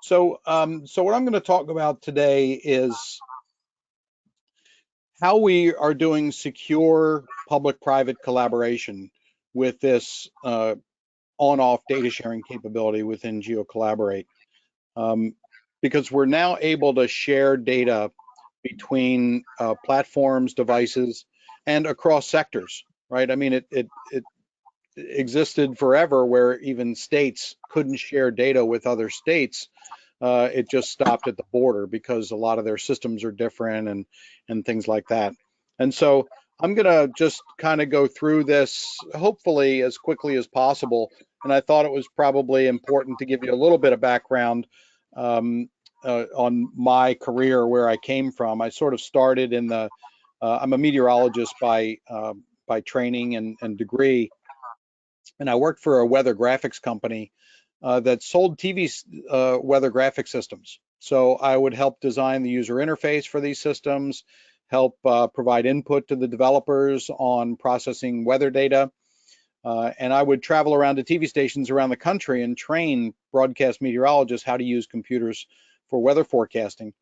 So what I'm going to talk about today is how we are doing secure public-private collaboration with this on-off data sharing capability within GeoCollaborate. Because we're now able to share data between platforms, devices, and across sectors, right? I mean, it existed forever where even states couldn't share data with other states. It just stopped at the border because a lot of their systems are different and things like that. And so I'm gonna just kind of go through this hopefully as quickly as possible. And I thought it was probably important to give you a little bit of background on my career, where I came from. I sort of started in the, I'm a meteorologist by training and degree, and I worked for a weather graphics company that sold TV weather graphic systems. So I would help design the user interface for these systems, help provide input to the developers on processing weather data, and I would travel around to TV stations around the country and train broadcast meteorologists how to use computers for weather forecasting.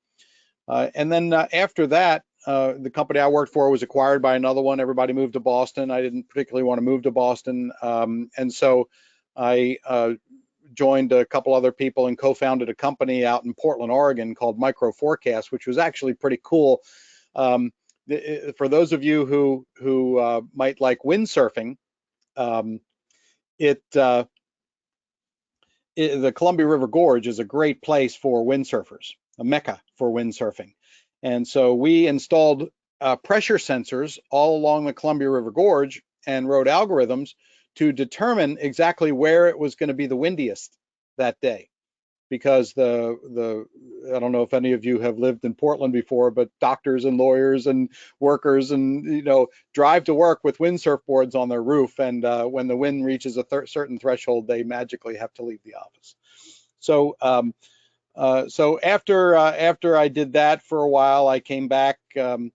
And then after that, the company I worked for was acquired by another one. Everybody moved to Boston. I didn't particularly want to move to Boston. And so I joined a couple other people and co-founded a company out in Portland, Oregon called Micro Forecast, which was actually pretty cool. For those of you who might like windsurfing, the Columbia River Gorge is a great place for windsurfers, a mecca for windsurfing. And so we installed pressure sensors all along the Columbia River Gorge and wrote algorithms to determine exactly where it was going to be the windiest that day. Because I don't know if any of you have lived in Portland before, but doctors and lawyers and workers and drive to work with windsurf boards on their roof, and when the wind reaches a certain threshold, they magically have to leave the office. So so after I did that for a while, I came back and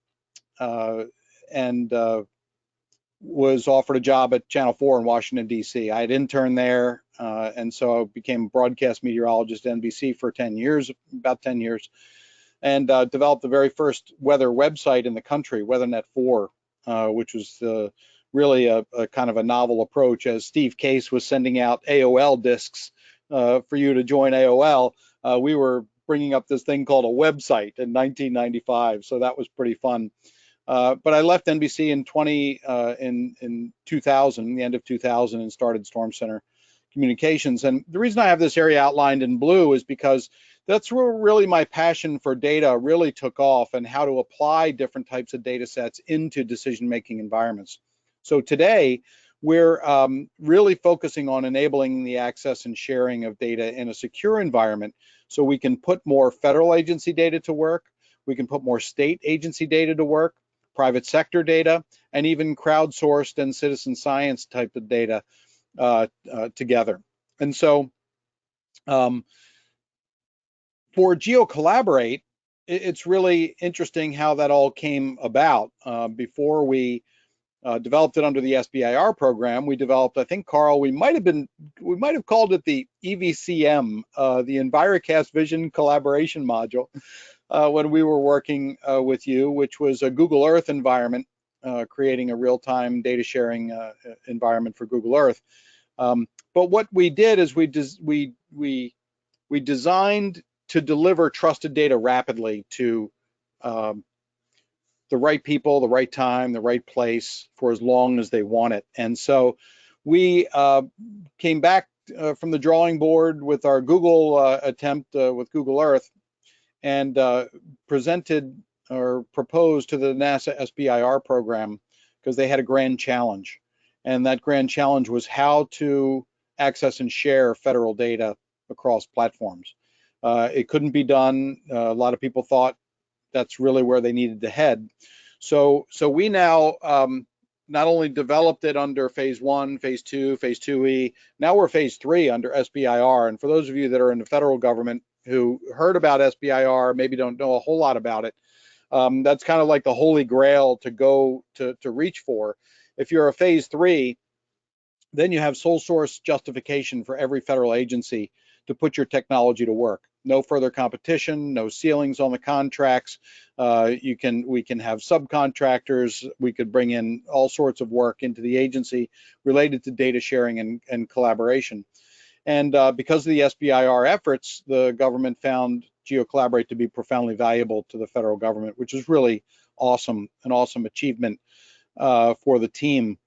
was offered a job at Channel 4 in Washington, D.C. I had interned there, and so I became a broadcast meteorologist at NBC for 10 years, about 10 years, and developed the very first weather website in the country, WeatherNet 4, which was really a kind of a novel approach. As Steve Case was sending out AOL discs for you to join AOL, we were bringing up this thing called a website in 1995, so that was pretty fun. But I left NBC in 2000, the end of 2000, and started StormCenter Communications. And the reason I have this area outlined in blue is because that's where really my passion for data really took off, and how to apply different types of data sets into decision-making environments. So today, we're really focusing on enabling the access and sharing of data in a secure environment, so we can put more federal agency data to work, we can put more state agency data to work, private sector data, and even crowdsourced and citizen science type of data together. And so for GeoCollaborate, it's really interesting how that all came about. Before we developed it under the SBIR program, we developed, I think, Carl, we might have called it the EVCM, the EnviroCast Vision Collaboration Module, when we were working with you, which was a Google Earth environment, creating a real-time data sharing environment for Google Earth. But what we did is we designed to deliver trusted data rapidly to the right people, the right time, the right place, for as long as they want it. And so we came back from the drawing board with our Google attempt with Google Earth, and presented or proposed to the NASA SBIR program, because they had a grand challenge. And that grand challenge was how to access and share federal data across platforms. It couldn't be done. A lot of people thought that's really where they needed to head. So we now not only developed it under phase 1, phase 2, phase 2E, now we're phase 3 under SBIR. And for those of you that are in the federal government who heard about SBIR, maybe don't know a whole lot about it, that's kind of like the holy grail to go to reach for. If you're a phase 3, then you have sole source justification for every federal agency to put your technology to work. no further competition, no ceilings on the contracts. We can have subcontractors. We could bring in all sorts of work into the agency related to data sharing and collaboration. And because of the SBIR efforts, the government found GeoCollaborate to be profoundly valuable to the federal government, which is really awesome, an awesome achievement for the team.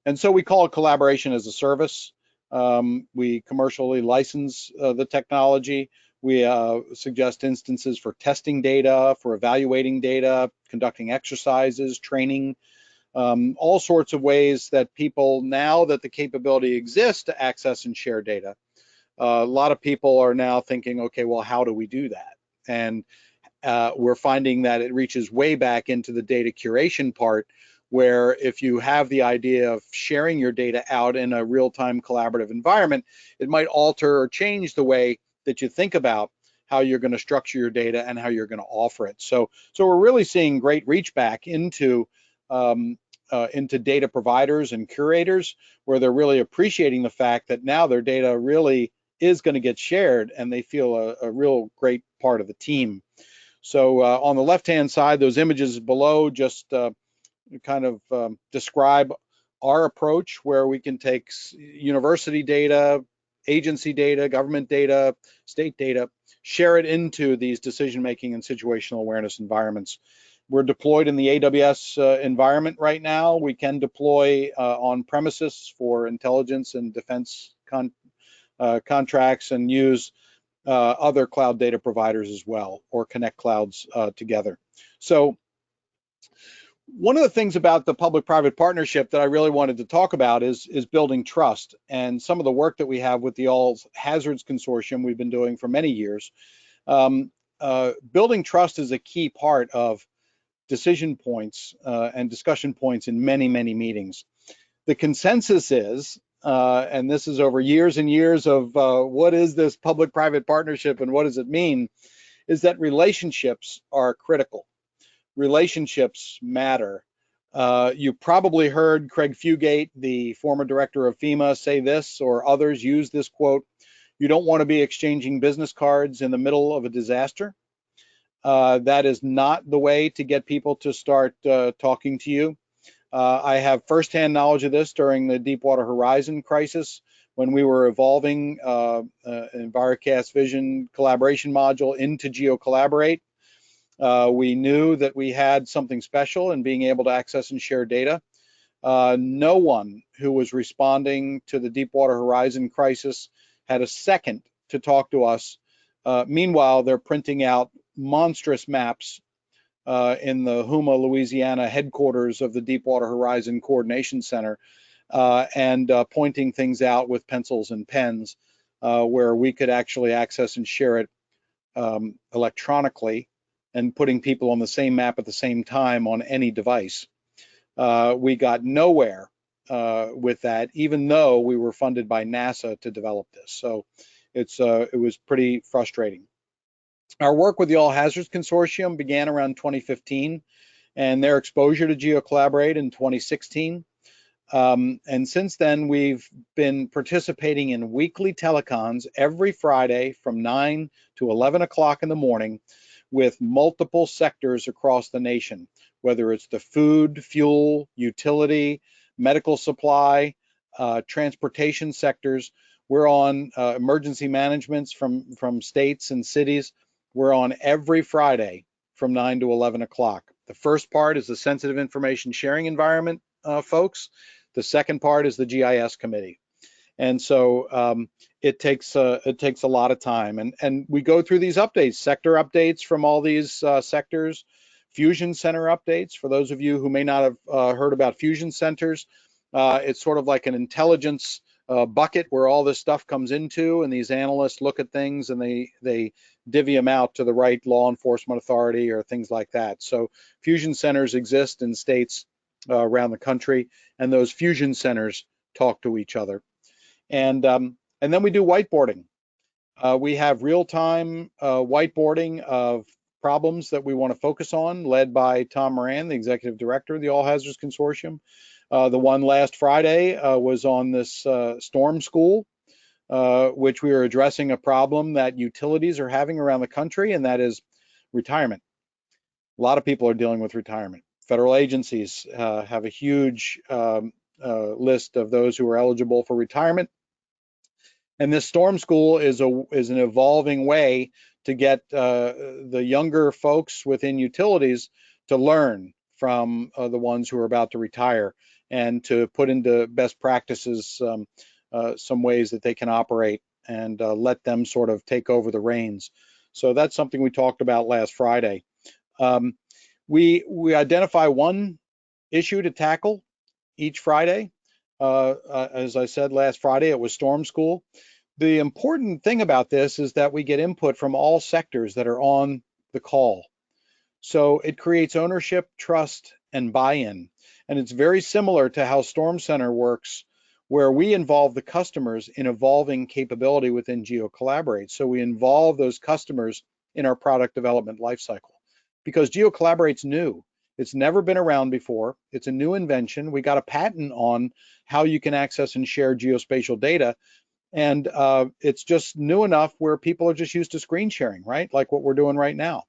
And so we call it collaboration as a service. We commercially license the technology. We suggest instances for testing data, for evaluating data, conducting exercises, training, all sorts of ways that people, now that the capability exists to access and share data, a lot of people are now thinking, okay, well, how do we do that? And we're finding that it reaches way back into the data curation part, where if you have the idea of sharing your data out in a real-time collaborative environment, it might alter or change the way that you think about how you're going to structure your data and how you're going to offer it. So we're really seeing great reach back into data providers and curators, where they're really appreciating the fact that now their data really is going to get shared, and they feel a real great part of the team. So on the left-hand side, those images below just kind of describe our approach, where we can take university data, agency data, government data, state data, share it into these decision-making and situational awareness environments. We're deployed in the AWS environment right now. We can deploy on premises for intelligence and defense contracts, and use other cloud data providers as well, or connect clouds together. So one of the things about the public-private partnership that I really wanted to talk about is building trust, and some of the work that we have with the All Hazards Consortium we've been doing for many years. Building trust is a key part of decision points and discussion points in many, many meetings. The consensus is, and this is over years and years of what is this public-private partnership and what does it mean, is that relationships are critical. Relationships matter. You probably heard Craig Fugate, the former director of FEMA, say this, or others use this quote: "You don't want to be exchanging business cards in the middle of a disaster." That is not the way to get people to start talking to you. I have firsthand knowledge of this during the Deepwater Horizon crisis, when we were evolving Envirocast Vision collaboration module into GeoCollaborate. We knew that we had something special in being able to access and share data. No one who was responding to the Deepwater Horizon crisis had a second to talk to us. Meanwhile, they're printing out monstrous maps in the Houma, Louisiana headquarters of the Deepwater Horizon Coordination Center, and pointing things out with pencils and pens, where we could actually access and share it electronically, and putting people on the same map at the same time on any device. We got nowhere with that, even though we were funded by NASA to develop this. So it was pretty frustrating. Our work with the All Hazards Consortium began around 2015, and their exposure to GeoCollaborate in 2016. And since then, we've been participating in weekly telecons every Friday from 9 to 11 o'clock in the morning with multiple sectors across the nation, whether it's the food, fuel, utility, medical supply, transportation sectors. We're on emergency managements from states and cities. We're on every Friday from 9 to 11 o'clock. The first part is the sensitive information sharing environment, folks. The second part is the GIS committee. And so it takes a lot of time. And we go through these updates, sector updates from all these sectors, fusion center updates. For those of you who may not have heard about fusion centers, it's sort of like an intelligence bucket where all this stuff comes into, and these analysts look at things and they divvy them out to the right law enforcement authority or things like that. So fusion centers exist in states around the country, and those fusion centers talk to each other. And then we do whiteboarding. We have real-time whiteboarding of problems that we want to focus on, led by Tom Moran, the executive director of the All Hazards Consortium. The one last Friday was on this storm school, which we are addressing a problem that utilities are having around the country, and that is retirement. A lot of people are dealing with retirement. Federal agencies have a huge list of those who are eligible for retirement. And this storm school is an evolving way to get the younger folks within utilities to learn from the ones who are about to retire, and to put into best practices some ways that they can operate, and let them sort of take over the reins. So that's something we talked about last Friday. We identify one issue to tackle each Friday. As I said last Friday, it was Storm School. The important thing about this is that we get input from all sectors that are on the call. So it creates ownership, trust, and buy-in. And it's very similar to how StormCenter works, where we involve the customers in evolving capability within GeoCollaborate. So we involve those customers in our product development lifecycle, because GeoCollaborate's new. It's never been around before. It's a new invention. We got a patent on how you can access and share geospatial data. And it's just new enough where people are just used to screen sharing, right? Like what we're doing right now.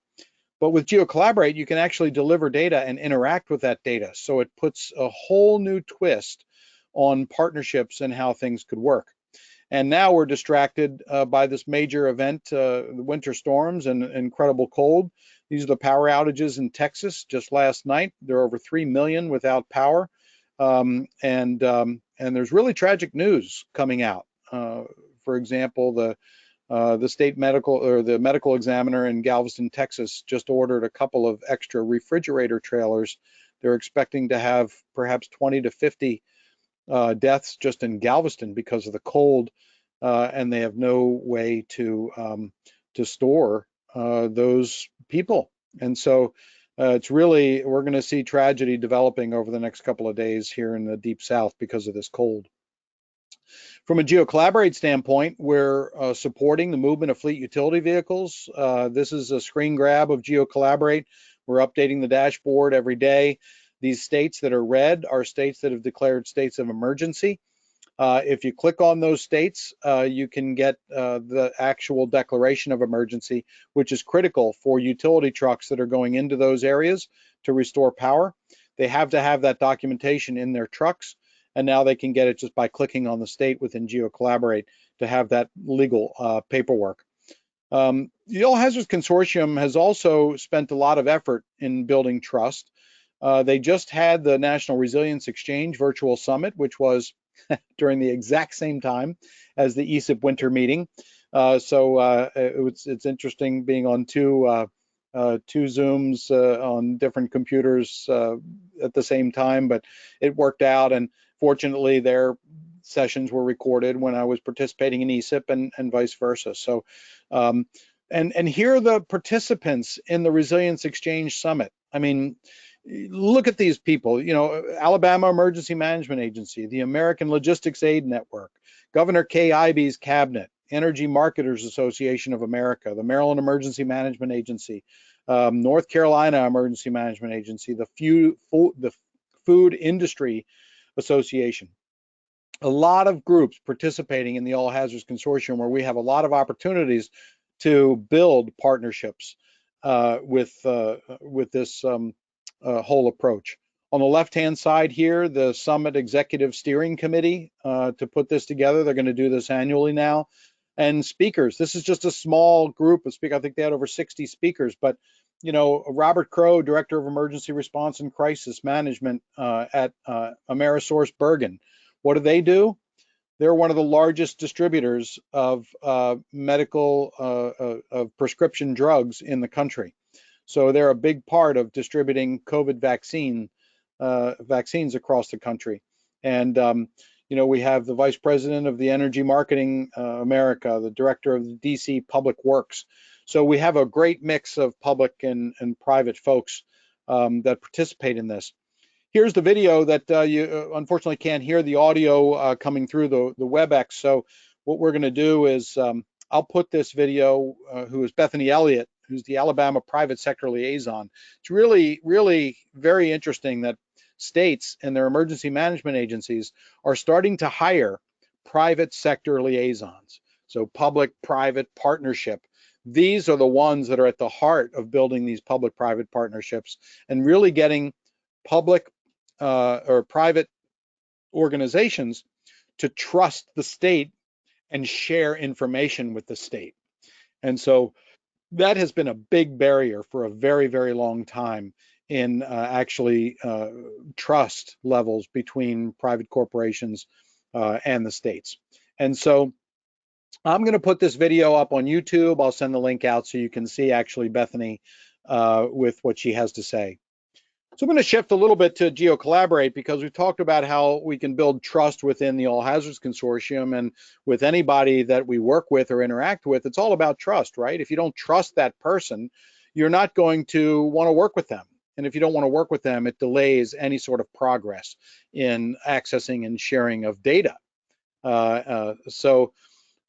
But with GeoCollaborate, you can actually deliver data and interact with that data. So it puts a whole new twist on partnerships and how things could work. And now we're distracted by this major event, the winter storms and incredible cold. These are the power outages in Texas just last night. There are over 3 million without power. And there's really tragic news coming out. For example, the state medical, or the medical examiner in Galveston, Texas, just ordered a couple of extra refrigerator trailers. They're expecting to have perhaps 20 to 50 deaths just in Galveston because of the cold, and they have no way to store those people. And so it's really, we're going to see tragedy developing over the next couple of days here in the Deep South because of this cold. From a GeoCollaborate standpoint, we're supporting the movement of fleet utility vehicles. This is a screen grab of GeoCollaborate. We're updating the dashboard every day. These states that are red are states that have declared states of emergency. If you click on those states, you can get the actual declaration of emergency, which is critical for utility trucks that are going into those areas to restore power. They have to have that documentation in their trucks, and now they can get it just by clicking on the state within GeoCollaborate to have that legal paperwork. The All Hazards Consortium has also spent a lot of effort in building trust. They just had the National Resilience Exchange Virtual Summit, which was during the exact same time as the ESIP winter meeting. It's interesting being on two Zooms on different computers at the same time, but it worked out. And fortunately, their sessions were recorded when I was participating in ESIP, and vice versa. So, and here are the participants in the Resilience Exchange Summit. I mean, look at these people, you know, Alabama Emergency Management Agency, the American Logistics Aid Network, Governor Kay Ivey's cabinet, Energy Marketers Association of America, the Maryland Emergency Management Agency, North Carolina Emergency Management Agency, the Food Industry Association. A lot of groups participating in the All Hazards Consortium, where we have a lot of opportunities to build partnerships with this whole approach. On the left-hand side here, the Summit Executive Steering Committee to put this together. They're going to do this annually now. And speakers, this is just a small group of speakers. I think they had over 60 speakers, but you know, Robert Crow, Director of Emergency Response and Crisis Management at Amerisource Bergen. What do? They're one of the largest distributors of medical of prescription drugs in the country. So they're a big part of distributing COVID vaccines across the country. And you know, we have the Vice President of the Energy Marketing America, the Director of the DC Public Works. So we have a great mix of public and private folks that participate in this. Here's the video that you unfortunately can't hear the audio coming through the WebEx. So what we're going to do is I'll put this video, who is Bethany Elliott, who's the Alabama Private Sector Liaison. It's really, really very interesting that states and their emergency management agencies are starting to hire private sector liaisons. So public-private partnership. These are the ones that are at the heart of building these public-private partnerships and really getting public or private organizations to trust the state and share information with the state. And so that has been a big barrier for a very, very long time in actually trust levels between private corporations and the states. And so I'm going to put this video up on YouTube. I'll send the link out so you can see actually Bethany with what she has to say. So I'm going to shift a little bit to GeoCollaborate because we've talked about how we can build trust within the All Hazards Consortium, and with anybody that we work with or interact with, it's all about trust, right? If you don't trust that person, you're not going to want to work with them. And if you don't want to work with them, it delays any sort of progress in accessing and sharing of data. So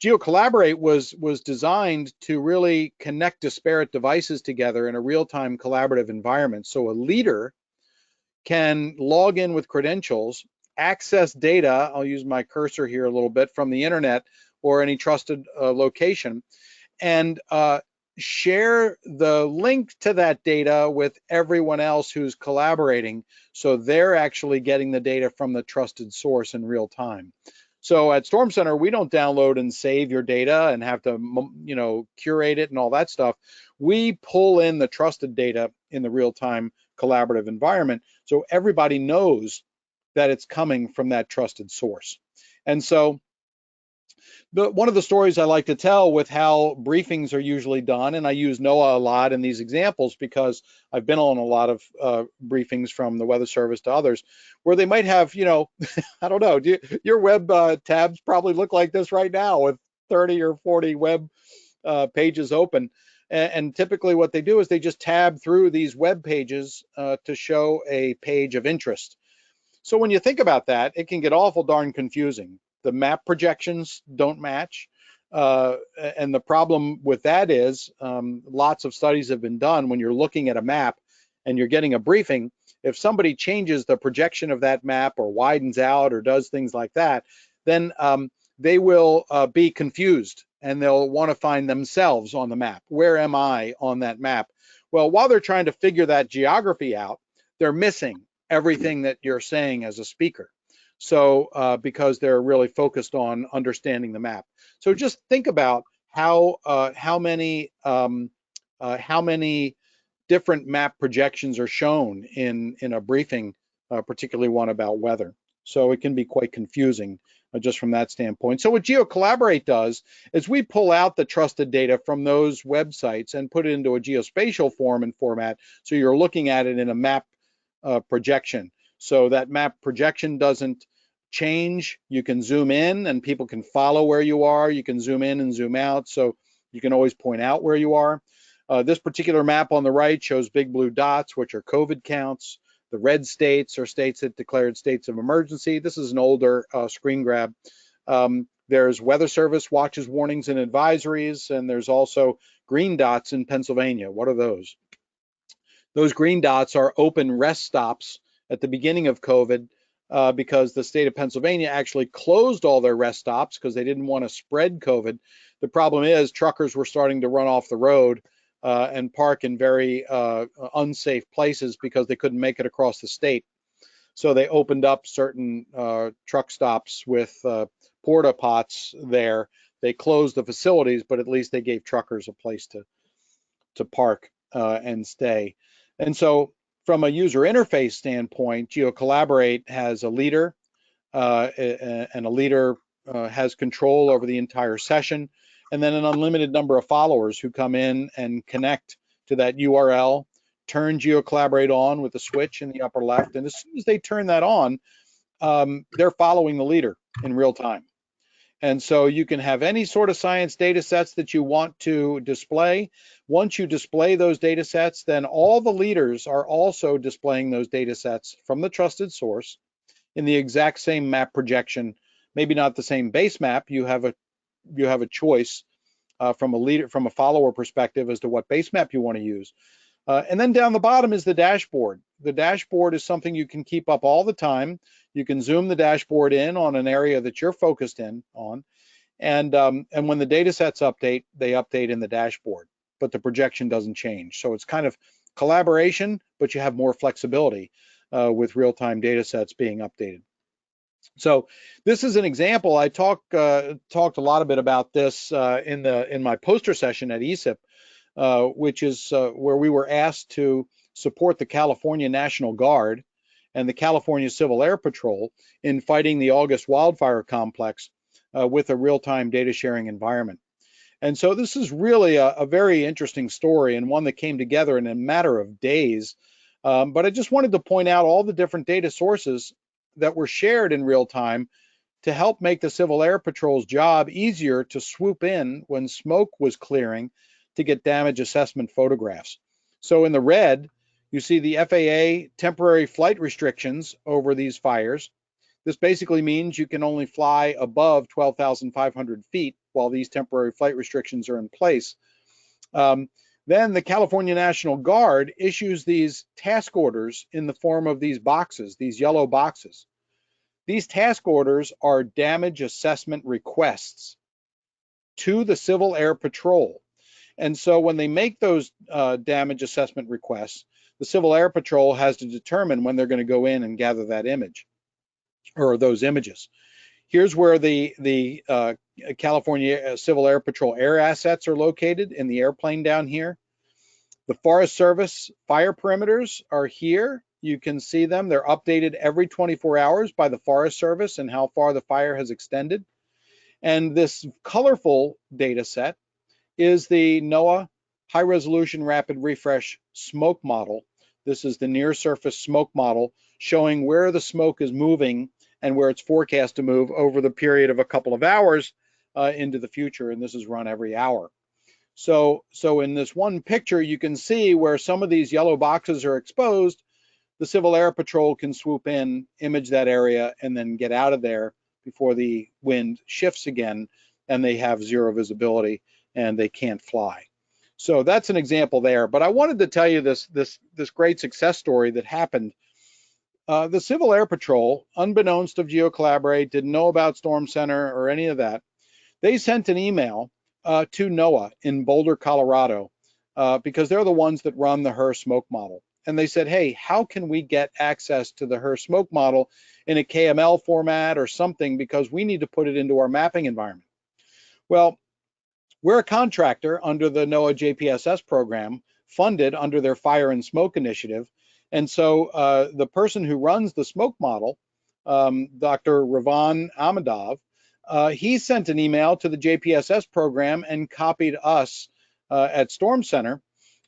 GeoCollaborate was designed to really connect disparate devices together in a real-time collaborative environment. So a leader can log in with credentials, access data, I'll use my cursor here a little bit, from the internet or any trusted location, and share the link to that data with everyone else who's collaborating, so they're actually getting the data from the trusted source in real time. So at StormCenter, we don't download and save your data and have to, curate it and all that stuff. We pull in the trusted data in the real-time collaborative environment, so everybody knows that it's coming from that trusted source. And so one of the stories I like to tell with how briefings are usually done, and I use NOAA a lot in these examples because I've been on a lot of briefings from the Weather Service to others, where they might have, I don't know, your web tabs probably look like this right now with 30 or 40 web pages open. And typically what they do is they just tab through these web pages to show a page of interest. So when you think about that, it can get awful darn confusing. The map projections don't match. And the problem with that is lots of studies have been done when you're looking at a map and you're getting a briefing. If somebody changes the projection of that map or widens out or does things like that, then they will be confused and they'll want to find themselves on the map. Where am I on that map? Well, while they're trying to figure that geography out, they're missing everything that you're saying as a speaker. So because they're really focused on understanding the map. So just think about how many different map projections are shown in a briefing, particularly one about weather. So it can be quite confusing just from that standpoint. So what GeoCollaborate does is we pull out the trusted data from those websites and put it into a geospatial form and format, so you're looking at it in a map projection. So that map projection doesn't change. You can zoom in and people can follow where you are. You can zoom in and zoom out, so you can always point out where you are. This particular map on the right shows big blue dots, which are COVID counts. The red states are states that declared states of emergency. This is an older screen grab. There's Weather Service watches, warnings, and advisories, and there's also green dots in Pennsylvania. What are those? Those green dots are open rest stops at the beginning of COVID because the state of Pennsylvania actually closed all their rest stops because they didn't want to spread COVID. The problem is truckers were starting to run off the road and park in very unsafe places because they couldn't make it across the state. So they opened up certain truck stops with porta pots there. They closed the facilities, but at least they gave truckers a place to park and stay. And so from a user interface standpoint, GeoCollaborate has a leader, and a leader has control over the entire session, and then an unlimited number of followers who come in and connect to that URL, turn GeoCollaborate on with the switch in the upper left, and as soon as they turn that on, they're following the leader in real time. And so you can have any sort of science data sets that you want to display. Once you display those data sets, then all the leaders are also displaying those data sets from the trusted source in the exact same map projection. Maybe not the same base map. You have a choice from a follower perspective as to what base map you want to use. And then down the bottom is the dashboard. The dashboard is something you can keep up all the time. You can zoom the dashboard in on an area that you're focused in on, and when the data sets update, they update in the dashboard, but the projection doesn't change. So it's kind of collaboration, but you have more flexibility with real-time data sets being updated. So this is an example. I talked a lot about this in my poster session at ESIP, which is where we were asked to support the California National Guard and the California Civil Air Patrol in fighting the August wildfire complex with a real-time data sharing environment. And so this is really a very interesting story, and one that came together in a matter of days. But I just wanted to point out all the different data sources that were shared in real time to help make the Civil Air Patrol's job easier to swoop in when smoke was clearing to get damage assessment photographs. So in the red, you see the FAA temporary flight restrictions over these fires. This basically means you can only fly above 12,500 feet while these temporary flight restrictions are in place. Then the California National Guard issues these task orders in the form of these boxes, these yellow boxes. These task orders are damage assessment requests to the Civil Air Patrol. And so when they make those damage assessment requests, the Civil Air Patrol has to determine when they're going to go in and gather that image or those images. Here's where the California Civil Air Patrol air assets are located in the airplane down here. The Forest Service fire perimeters are here. You can see them. They're updated every 24 hours by the Forest Service and how far the fire has extended. And this colorful data set is the NOAA High Resolution Rapid Refresh Smoke Model. This is the near surface smoke model showing where the smoke is moving and where it's forecast to move over the period of a couple of hours into the future, and this is run every hour. So in this one picture, you can see where some of these yellow boxes are exposed. The Civil Air Patrol can swoop in, image that area, and then get out of there before the wind shifts again, and they have zero visibility and they can't fly. So that's an example there. But I wanted to tell you this great success story that happened. The Civil Air Patrol, unbeknownst to GeoCollaborate, didn't know about StormCenter or any of that. They sent an email to NOAA in Boulder, Colorado, because they're the ones that run the HER smoke model. And they said, hey, how can we get access to the HER smoke model in a KML format or something, because we need to put it into our mapping environment. Well, we're a contractor under the NOAA JPSS program, funded under their Fire and Smoke initiative. And so the person who runs the smoke model, Dr. Ravan Ahmadov, he sent an email to the JPSS program and copied us at StormCenter.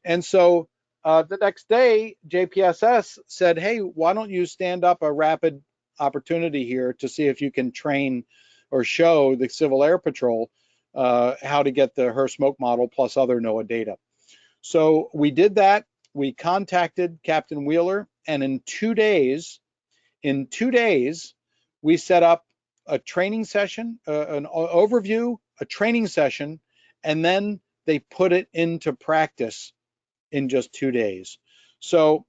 And so the next day, JPSS said, hey, why don't you stand up a rapid opportunity here to see if you can train or show the Civil Air Patrol how to get the HER smoke model plus other NOAA data. So we did that. We contacted Captain Wheeler, and in 2 days, we set up a training session, an overview, a training session, and then they put it into practice in just 2 days. So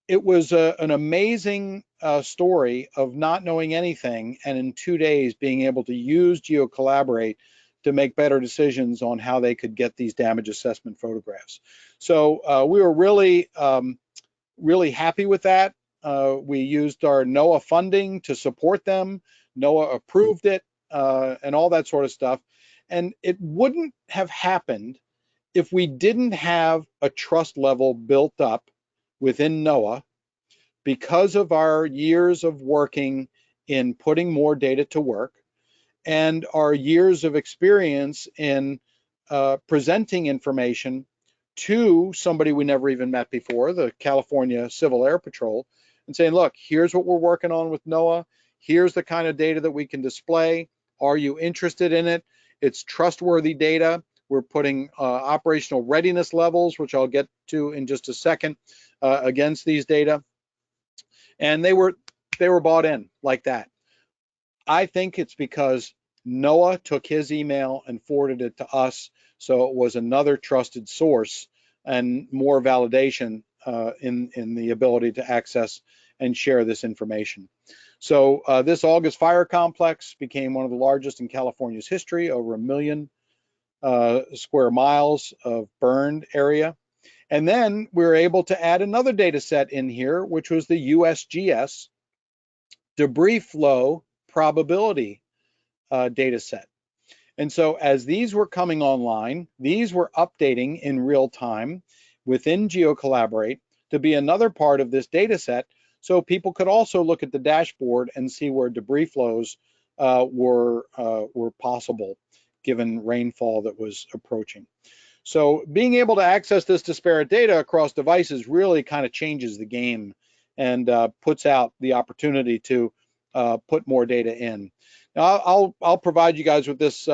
it was an amazing story of not knowing anything, and in 2 days being able to use GeoCollaborate to make better decisions on how they could get these damage assessment photographs. So we were really happy with that. We used our NOAA funding to support them. NOAA approved it and all that sort of stuff. And it wouldn't have happened if we didn't have a trust level built up within NOAA because of our years of working in putting more data to work and our years of experience in presenting information to somebody we never even met before, the California Civil Air Patrol, and saying, look, here's what we're working on with NOAA. Here's the kind of data that we can display. Are you interested in it? It's trustworthy data. We're putting operational readiness levels, which I'll get to in just a second, against these data. And they were bought in like that. I think it's because NOAA took his email and forwarded it to us, so it was another trusted source and more validation in the ability to access and share this information. So this August fire complex became one of the largest in California's history, over 1 million square miles of burned area. And then we were able to add another data set in here, which was the USGS debris flow probability data set. And so as these were coming online, these were updating in real time within GeoCollaborate to be another part of this data set, so people could also look at the dashboard and see where debris flows were possible given rainfall that was approaching. So being able to access this disparate data across devices really kind of changes the game and puts out the opportunity to put more data in. Now I'll provide you guys with this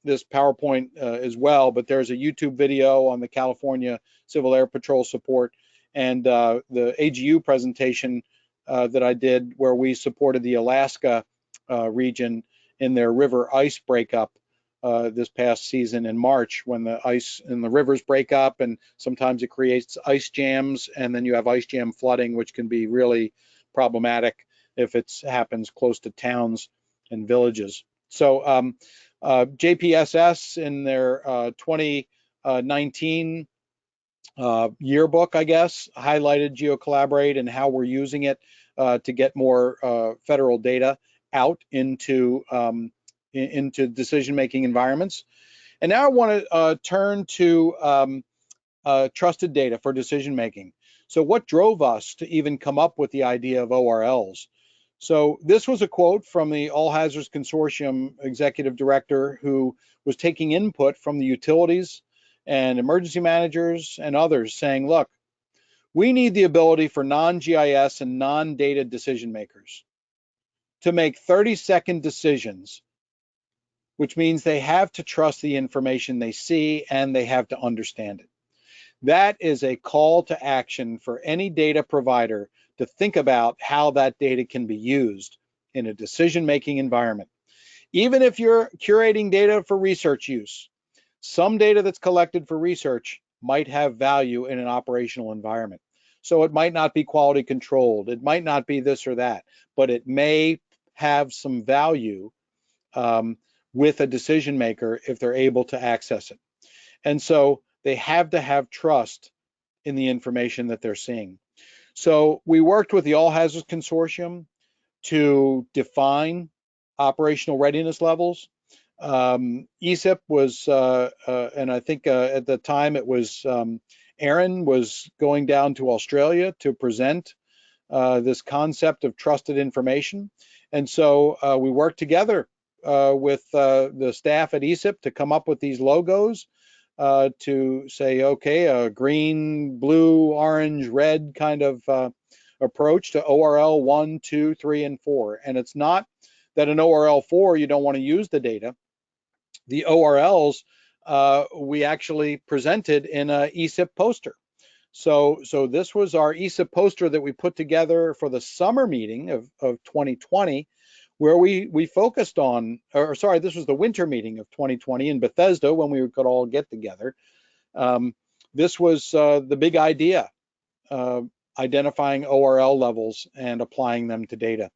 this PowerPoint as well, but there's a YouTube video on the California Civil Air Patrol support and the AGU presentation that I did where we supported the Alaska region in their river ice breakup this past season in March, when the ice in the rivers break up and sometimes it creates ice jams, and then you have ice jam flooding, which can be really problematic if it happens close to towns and villages. So JPSS in their 2019 yearbook, I guess, highlighted GeoCollaborate and how we're using it to get more federal data out into decision-making environments. And now I want to turn to trusted data for decision-making. So what drove us to even come up with the idea of ORLs? So this was a quote from the All Hazards Consortium executive director, who was taking input from the utilities and emergency managers and others, saying, look, we need the ability for non-GIS and non-data decision makers to make 30-second decisions, which means they have to trust the information they see and they have to understand it. That is a call to action for any data provider to think about how that data can be used in a decision-making environment. Even if you're curating data for research use, some data that's collected for research might have value in an operational environment. So it might not be quality controlled, it might not be this or that, but it may have some value with a decision maker if they're able to access it. And so they have to have trust in the information that they're seeing. So we worked with the All Hazards Consortium to define operational readiness levels. ESIP was, and I think at the time it was Aaron was going down to Australia to present this concept of trusted information. And so we worked together with the staff at ESIP to come up with these logos to say, okay, a green, blue, orange, red kind of approach to ORL 1, 2, 3, and 4. And it's not that an ORL 4 you don't want to use the data. The ORLs we actually presented in a ESIP poster. So this was our ESIP poster that we put together for the summer meeting of 2020, where we focused on, or sorry, this was the winter meeting of 2020 in Bethesda when we could all get together. This was the big idea, identifying ORL levels and applying them to data.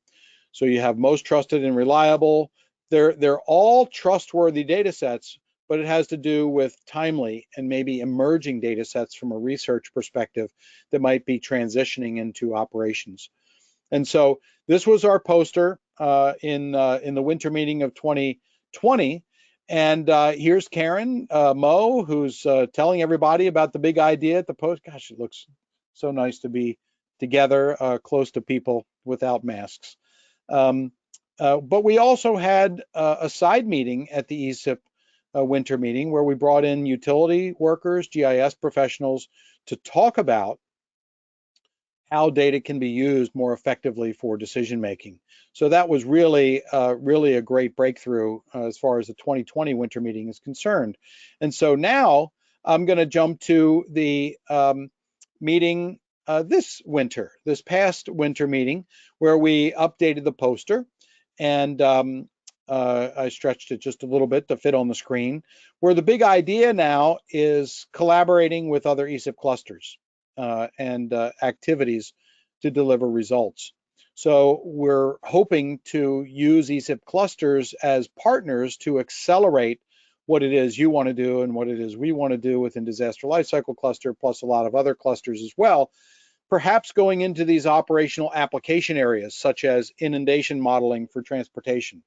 So you have most trusted and reliable. They're all trustworthy data sets, but it has to do with timely and maybe emerging data sets from a research perspective that might be transitioning into operations. And so this was our poster in the winter meeting of 2020. And here's Karen Moe, who's telling everybody about the big idea at the post. Gosh, it looks so nice to be together close to people without masks. But we also had a side meeting at the ESIP winter meeting where we brought in utility workers, GIS professionals to talk about how data can be used more effectively for decision making. So that was really a great breakthrough as far as the 2020 winter meeting is concerned. And so now I'm going to jump to the meeting this past winter meeting, where we updated the poster, and I stretched it just a little bit to fit on the screen, where the big idea now is collaborating with other ESIP clusters and activities to deliver results. So we're hoping to use ESIP clusters as partners to accelerate what it is you want to do and what it is we want to do within Disaster Lifecycle Cluster, plus a lot of other clusters as well, perhaps going into these operational application areas, such as inundation modeling for transportation.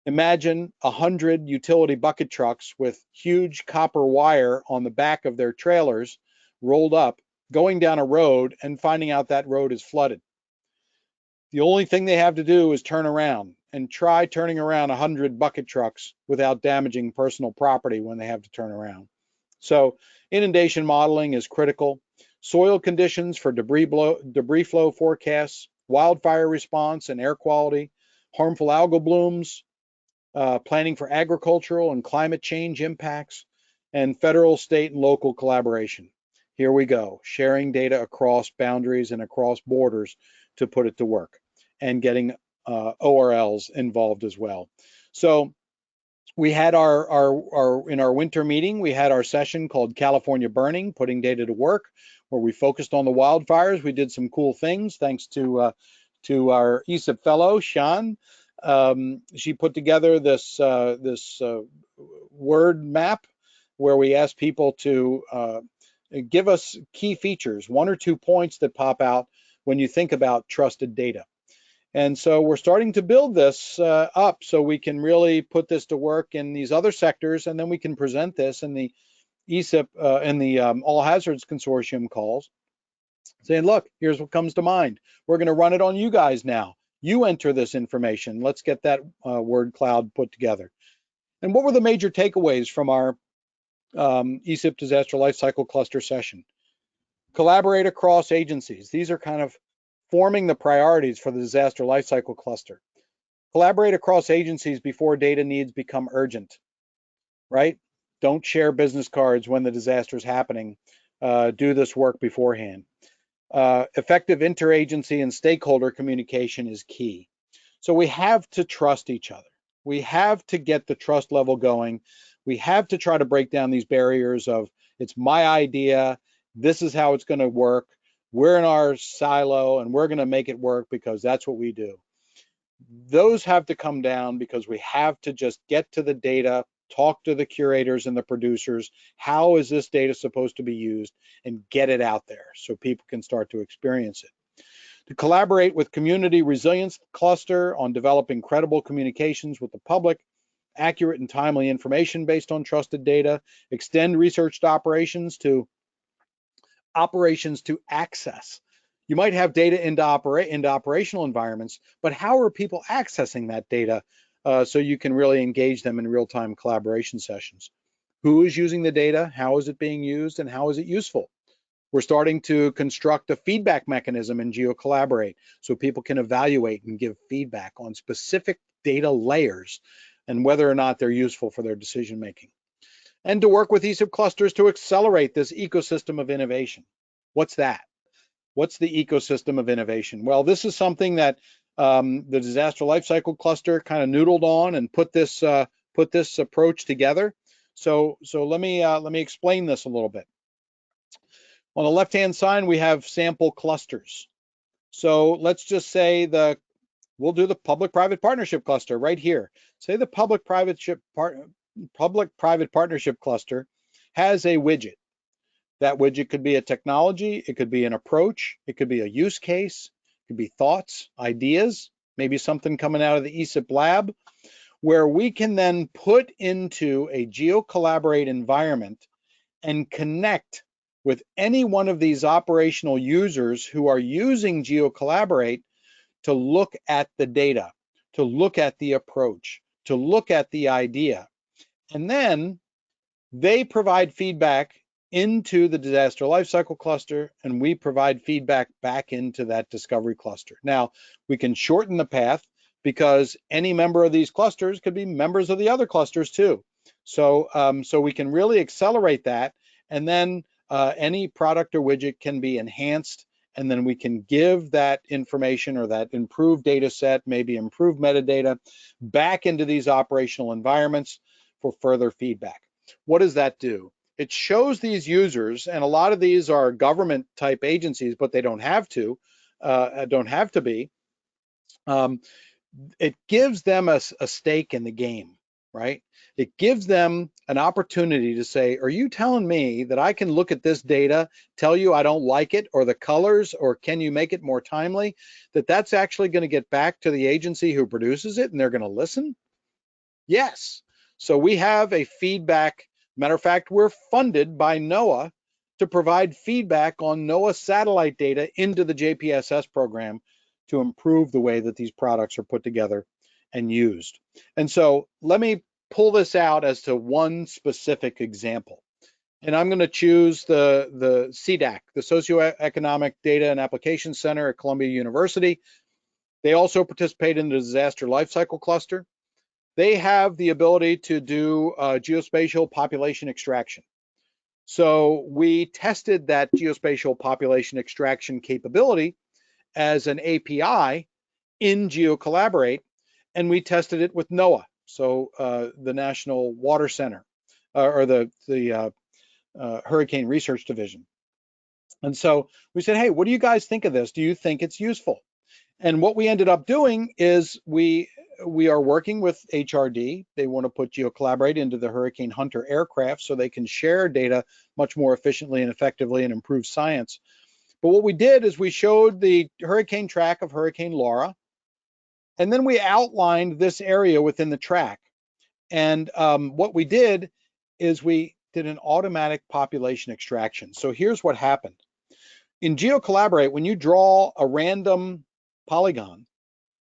Imagine 100 utility bucket trucks with huge copper wire on the back of their trailers rolled up, going down a road and finding out that road is flooded. The only thing they have to do is turn around, and try turning around 100 bucket trucks without damaging personal property when they have to turn around. So inundation modeling is critical. Soil conditions for debris flow forecasts, wildfire response and air quality, harmful algal blooms, planning for agricultural and climate change impacts, and federal, state, and local collaboration. Here we go, sharing data across boundaries and across borders to put it to work, and getting ORLs involved as well. So we had in our winter meeting, we had our session called California Burning, Putting Data to Work, where we focused on the wildfires. We did some cool things thanks to our ESIP fellow, Sean. She put together this word map where we asked people to give us key features, 1 or 2 points that pop out when you think about trusted data. And so we're starting to build this up so we can really put this to work in these other sectors, and then we can present this in the ESIP and the All Hazards Consortium calls, saying, look, here's what comes to mind. We're going to run it on you guys now. You enter this information. Let's get that word cloud put together. And what were the major takeaways from our ESIP Disaster Lifecycle Cluster session? Collaborate across agencies. These are kind of forming the priorities for the Disaster Lifecycle Cluster. Collaborate across agencies before data needs become urgent, right? Don't share business cards when the disaster is happening. Do this work beforehand. Effective interagency and stakeholder communication is key. So we have to trust each other. We have to get the trust level going. We have to try to break down these barriers of, it's my idea, this is how it's going to work. We're in our silo and we're going to make it work because that's what we do. Those have to come down because we have to just get to the data, talk to the curators and the producers. How is this data supposed to be used, and get it out there so people can start to experience it. To collaborate with Community Resilience Cluster on developing credible communications with the public, accurate and timely information based on trusted data, extend research to operations to access. You might have data into operational environments, but how are people accessing that data so you can really engage them in real-time collaboration sessions? Who is using the data? How is it being used? And how is it useful? We're starting to construct a feedback mechanism in GeoCollaborate so people can evaluate and give feedback on specific data layers and whether or not they're useful for their decision making. And to work with ESIP clusters to accelerate this ecosystem of innovation. What's that? What's the ecosystem of innovation? Well, this is something that the Disaster Lifecycle Cluster kind of noodled on and put this approach together. So let me explain this a little bit. On the left-hand side, we have sample clusters. So let's just say we'll do the public-private partnership cluster right here. Say the public-private partnership cluster has a widget. That widget could be a technology, it could be an approach, it could be a use case, it could be thoughts, ideas, maybe something coming out of the ESIP lab, where we can then put into a GeoCollaborate environment and connect with any one of these operational users who are using GeoCollaborate to look at the data, to look at the approach, to look at the idea. And then they provide feedback into the Disaster Lifecycle Cluster, and we provide feedback back into that discovery cluster. Now, we can shorten the path because any member of these clusters could be members of the other clusters too. So we can really accelerate that, and then any product or widget can be enhanced, and then we can give that information or that improved data set, maybe improved metadata, back into these operational environments for further feedback. What does that do? It shows these users, and a lot of these are government type agencies, but they don't have to. don't have to be. It gives them a stake in the game, right? It gives them an opportunity to say, are you telling me that I can look at this data, tell you I don't like it, or the colors, or can you make it more timely? That's actually going to get back to the agency who produces it and they're going to listen? Yes. So we have a feedback. Matter of fact, we're funded by NOAA to provide feedback on NOAA satellite data into the JPSS program to improve the way that these products are put together and used. And so let me pull this out as to one specific example. And I'm going to choose the CDAC, the Socioeconomic Data and Application Center at Columbia University. They also participate in the Disaster Lifecycle Cluster. They have the ability to do geospatial population extraction. So we tested that geospatial population extraction capability as an API in GeoCollaborate, and we tested it with NOAA, so the National Water Center, or the Hurricane Research Division. And so we said, hey, what do you guys think of this? Do you think it's useful? And what we ended up doing is we are working with HRD. They want to put GeoCollaborate into the Hurricane Hunter aircraft so they can share data much more efficiently and effectively and improve science. But what we did is we showed the hurricane track of Hurricane Laura, and then we outlined this area within the track. And what we did is we did an automatic population extraction. So here's what happened. In GeoCollaborate, when you draw a random polygon,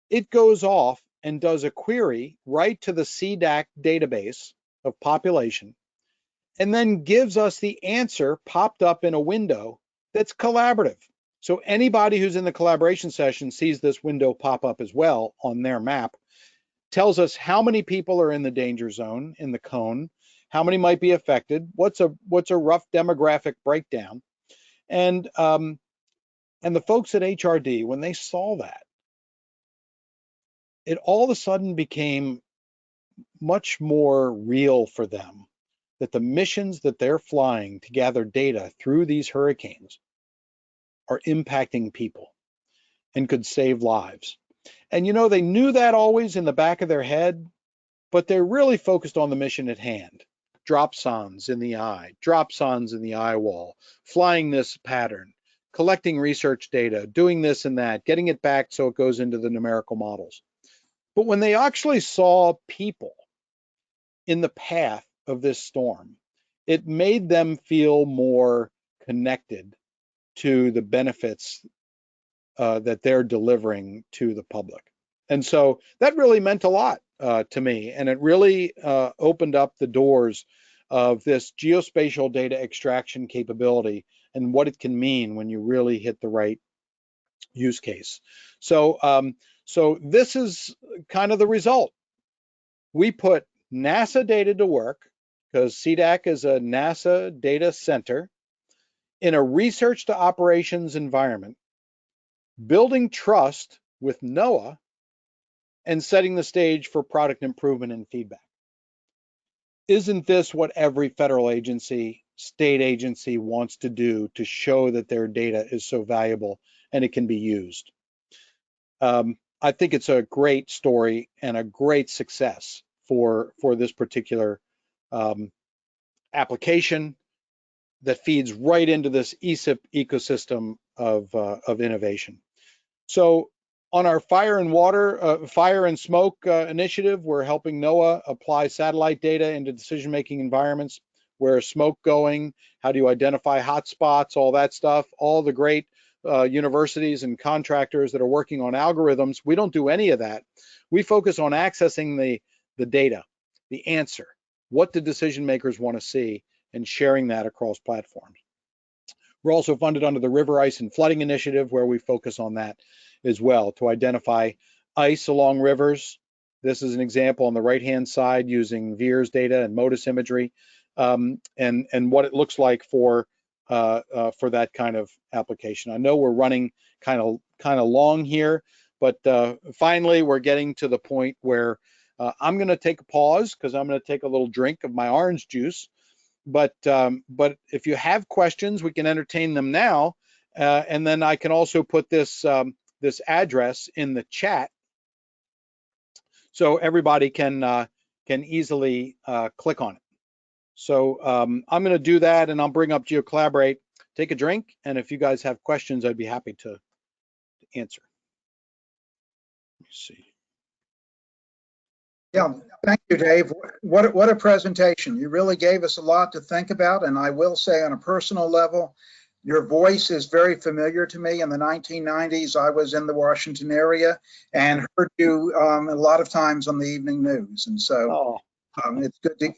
it goes off and does a query right to the CDAC database of population, and then gives us the answer popped up in a window that's collaborative. So anybody who's in the collaboration session sees this window pop up as well on their map, tells us how many people are in the danger zone, in the cone, how many might be affected, what's a rough demographic breakdown. And the folks at HRD, when they saw that, it all of a sudden became much more real for them that the missions that they're flying to gather data through these hurricanes are impacting people and could save lives. And you know, they knew that always in the back of their head, but they're really focused on the mission at hand. Dropsons in the eye, dropsons in the eye wall, flying this pattern, collecting research data, doing this and that, getting it back so it goes into the numerical models. But when they actually saw people in the path of this storm, it made them feel more connected to the benefits that they're delivering to the public. And so that really meant a lot to me, and it really opened up the doors of this geospatial data extraction capability and what it can mean when you really hit the right use case. So, so this is kind of the result. We put NASA data to work, because CDAC is a NASA data center, in a research to operations environment, building trust with NOAA and setting the stage for product improvement and feedback. Isn't this what every federal agency, state agency wants to do to show that their data is so valuable and it can be used? I think it's a great story and a great success for this particular application that feeds right into this ESIP ecosystem of innovation. So on our fire and smoke initiative, we're helping NOAA apply satellite data into decision-making environments. Where is smoke going? How do you identify hotspots? All that stuff. All the great universities and contractors that are working on algorithms. We don't do any of that. We focus on accessing the data, the answer. What do decision makers want to see, and sharing that across platforms. We're also funded under the River Ice and Flooding Initiative, where we focus on that as well to identify ice along rivers. This is an example on the right-hand side using VIIRS data and MODIS imagery, and what it looks like for that kind of application. I know we're running kind of long here, but finally we're getting to the point where I'm going to take a pause because I'm going to take a little drink of my orange juice. But if you have questions, we can entertain them now, And then I can also put this this address in the chat so everybody can easily click on it. So I'm going to do that, and I'll bring up GeoCollaborate, take a drink, and if you guys have questions, I'd be happy to answer. Let me see. Yeah, thank you, Dave. What a presentation. You really gave us a lot to think about, and I will say on a personal level, your voice is very familiar to me. In the 1990s, I was in the Washington area and heard you a lot of times on the evening news, and so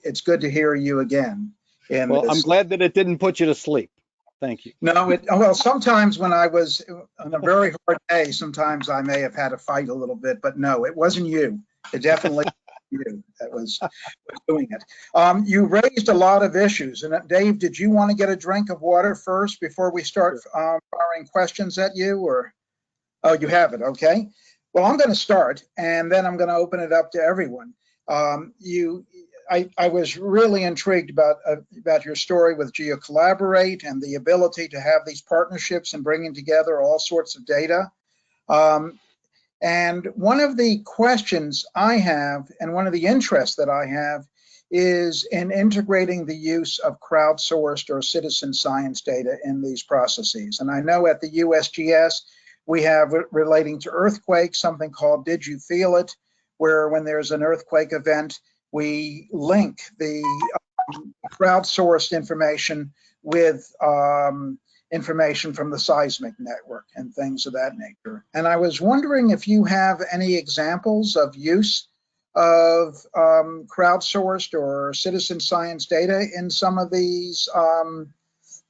it's good to hear you again. Well, I'm glad that it didn't put you to sleep. Thank you. No, well, sometimes when I was on a very hard day, sometimes I may have had to fight a little bit, but no, it wasn't you. It definitely you that was doing it. You raised a lot of issues, and Dave, did you want to get a drink of water first before we start firing questions at you, or? Oh, you have it. Okay. Well, I'm going to start, and then I'm going to open it up to everyone. I was really intrigued about your story with GeoCollaborate and the ability to have these partnerships and bringing together all sorts of data. And one of the questions I have, and one of the interests that I have, is in integrating the use of crowdsourced or citizen science data in these processes. And I know at the USGS, we have relating to earthquakes, something called Did You Feel It, where when there's an earthquake event, we link the crowdsourced information with information from the seismic network and things of that nature. And I was wondering if you have any examples of use of crowdsourced or citizen science data in some of these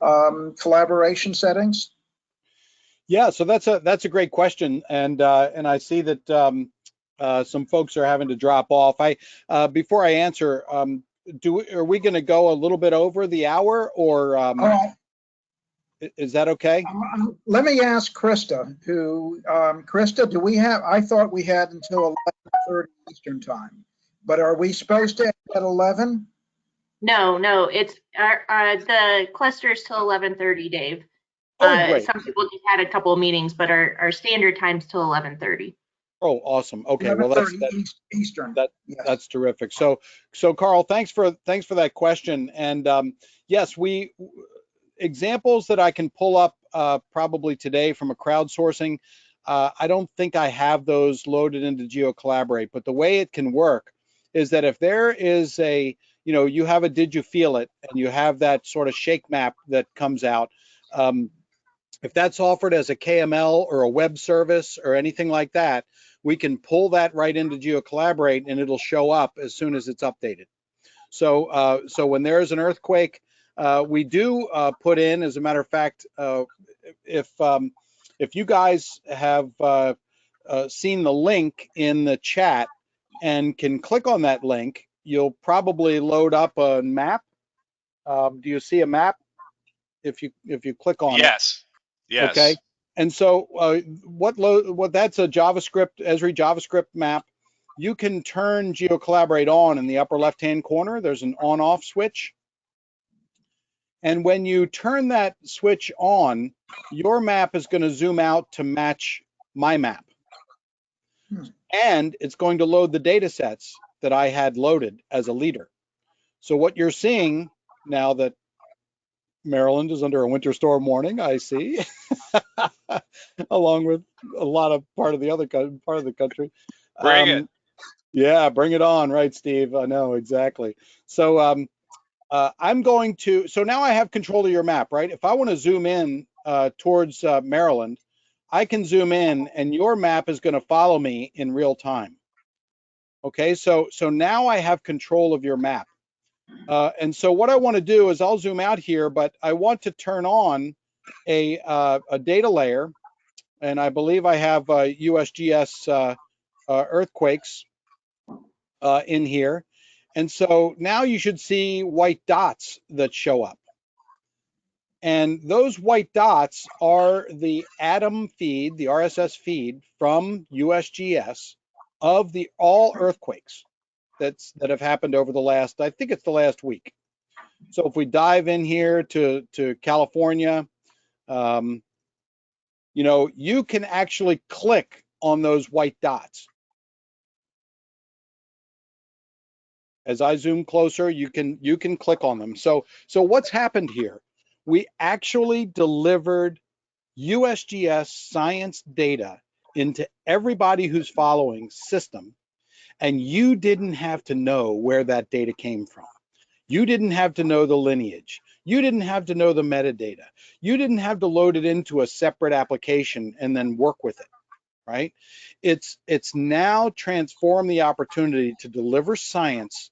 collaboration settings. Yeah, so that's a great question, and I see that some folks are having to drop off. Before I answer, are we going to go a little bit over the hour, or is that okay? Let me ask Krista. Krista, do we have? I thought we had until 11:30 Eastern time, but are we supposed to end at 11? No, it's the cluster's till 11:30, Dave. Oh, some people just had a couple of meetings, but our standard time's till 11:30. Oh, awesome. Okay, well that's Eastern. Yes. That's terrific. So Carl, thanks for that question. And yes, examples that I can pull up probably today from a crowdsourcing. I don't think I have those loaded into GeoCollaborate, but the way it can work is that if there is you have a Did You Feel It, and you have that sort of shake map that comes out. If that's offered as a KML or a web service or anything like that, we can pull that right into GeoCollaborate, and it'll show up as soon as it's updated. So when there's an earthquake, we do put in, as a matter of fact, if you guys have seen the link in the chat and can click on that link, you'll probably load up a map. Do you see a map? If you click on it. Yes. Yes. Okay. And so what that's a JavaScript, Esri JavaScript map. You can turn GeoCollaborate on in the upper left-hand corner. There's an on-off switch. And when you turn that switch on, your map is going to zoom out to match my map. And it's going to load the data sets that I had loaded as a leader. So what you're seeing now that Maryland is under a winter storm warning, I see, along with a lot of part of the country. Bring it. Yeah, bring it on, right, Steve? I know, exactly. So I'm going to, so now I have control of your map, right? If I want to zoom in towards Maryland, I can zoom in, and your map is going to follow me in real time. Okay, so now I have control of your map. And so what I want to do is I'll zoom out here, but I want to turn on a data layer, and I believe I have USGS earthquakes in here. And so now you should see white dots that show up. And those white dots are the ATOM feed, the RSS feed from USGS of all earthquakes that have happened over the last, I think it's the last week. So if we dive in here to California, you know, you can actually click on those white dots. As I zoom closer, you can click on them. So what's happened here? We actually delivered USGS science data into everybody who's following system, and you didn't have to know where that data came from. You didn't have to know the lineage. You didn't have to know the metadata. You didn't have to load it into a separate application and then work with it, right? It's now transformed the opportunity to deliver science,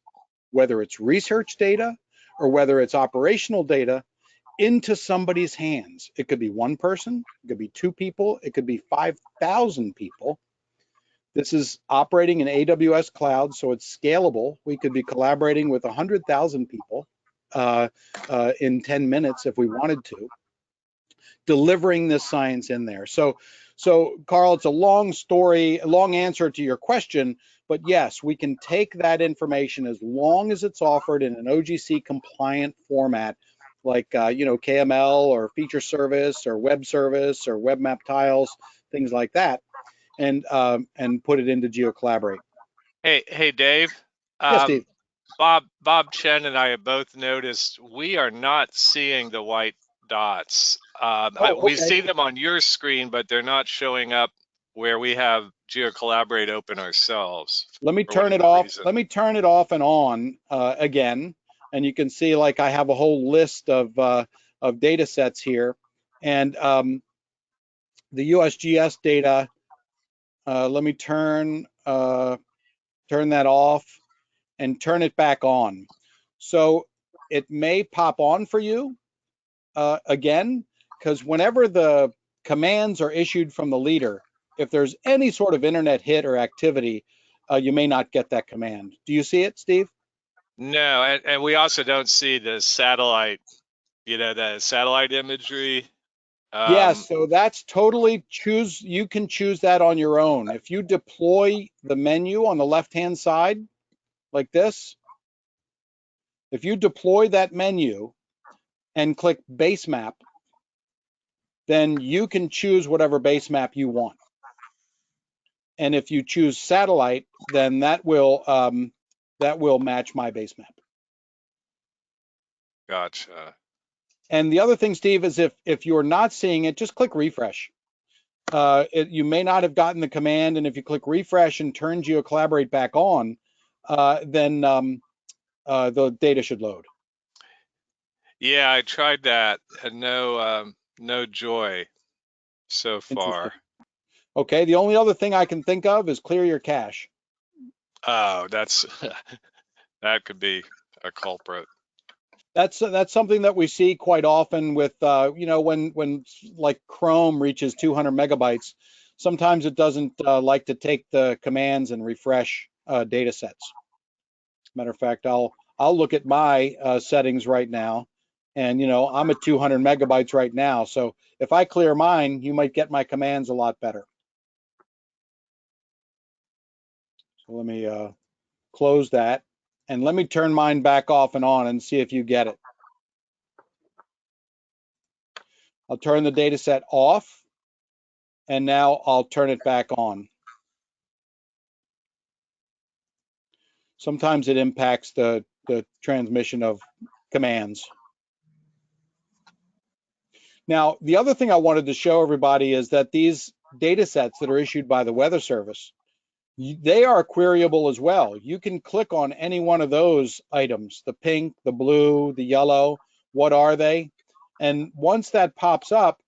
whether it's research data or whether it's operational data, into somebody's hands. It could be one person, it could be two people, it could be 5,000 people. This is operating in AWS cloud, so it's scalable. We could be collaborating with 100,000 people in 10 minutes if we wanted to, delivering this science in there. So Carl, it's a long story, a long answer to your question, but yes, we can take that information as long as it's offered in an OGC compliant format, like you know, KML or feature service or web service or web map tiles, things like that, and put it into GeoCollaborate. Hey, Dave. Yes, Steve. Bob Chen and I have both noticed we are not seeing the white dots. We Okay. see them on your screen, but they're not showing up where we have GeoCollaborate open ourselves. Let me For turn it whatever off. reason. Let me turn it off and on again, and you can see like I have a whole list of data sets here, and the USGS data. Let me turn that off and turn it back on. So it may pop on for you again, because whenever the commands are issued from the leader, if there's any sort of internet hit or activity, you may not get that command. Do you see it, Steve? No, and we also don't see the satellite, the satellite imagery. Yes, so that's totally you can choose that on your own. If you deploy the menu on the left-hand side, like this, if you deploy that menu and click base map, then you can choose whatever base map you want. And if you choose satellite, then that will match my base map. Gotcha. And the other thing, Steve, is if you're not seeing it, just click refresh. You may not have gotten the command, and if you click refresh and turn GeoCollaborate back on, then the data should load. Yeah, I tried that, and no joy so far. Okay, the only other thing I can think of is clear your cache. Oh, that could be a culprit. That's something that we see quite often with when like Chrome reaches 200 megabytes, sometimes it doesn't like to take the commands and refresh data sets. Matter of fact, I'll look at my settings right now, and I'm at 200 megabytes right now. So if I clear mine, you might get my commands a lot better. So let me close that, and let me turn mine back off and on and see if you get it. I'll turn the data set off, and now I'll turn it back on. Sometimes it impacts the transmission of commands. Now, the other thing I wanted to show everybody is that these data sets that are issued by the Weather Service, they are queryable as well. You can click on any one of those items, the pink, the blue, the yellow, what are they? And once that pops up,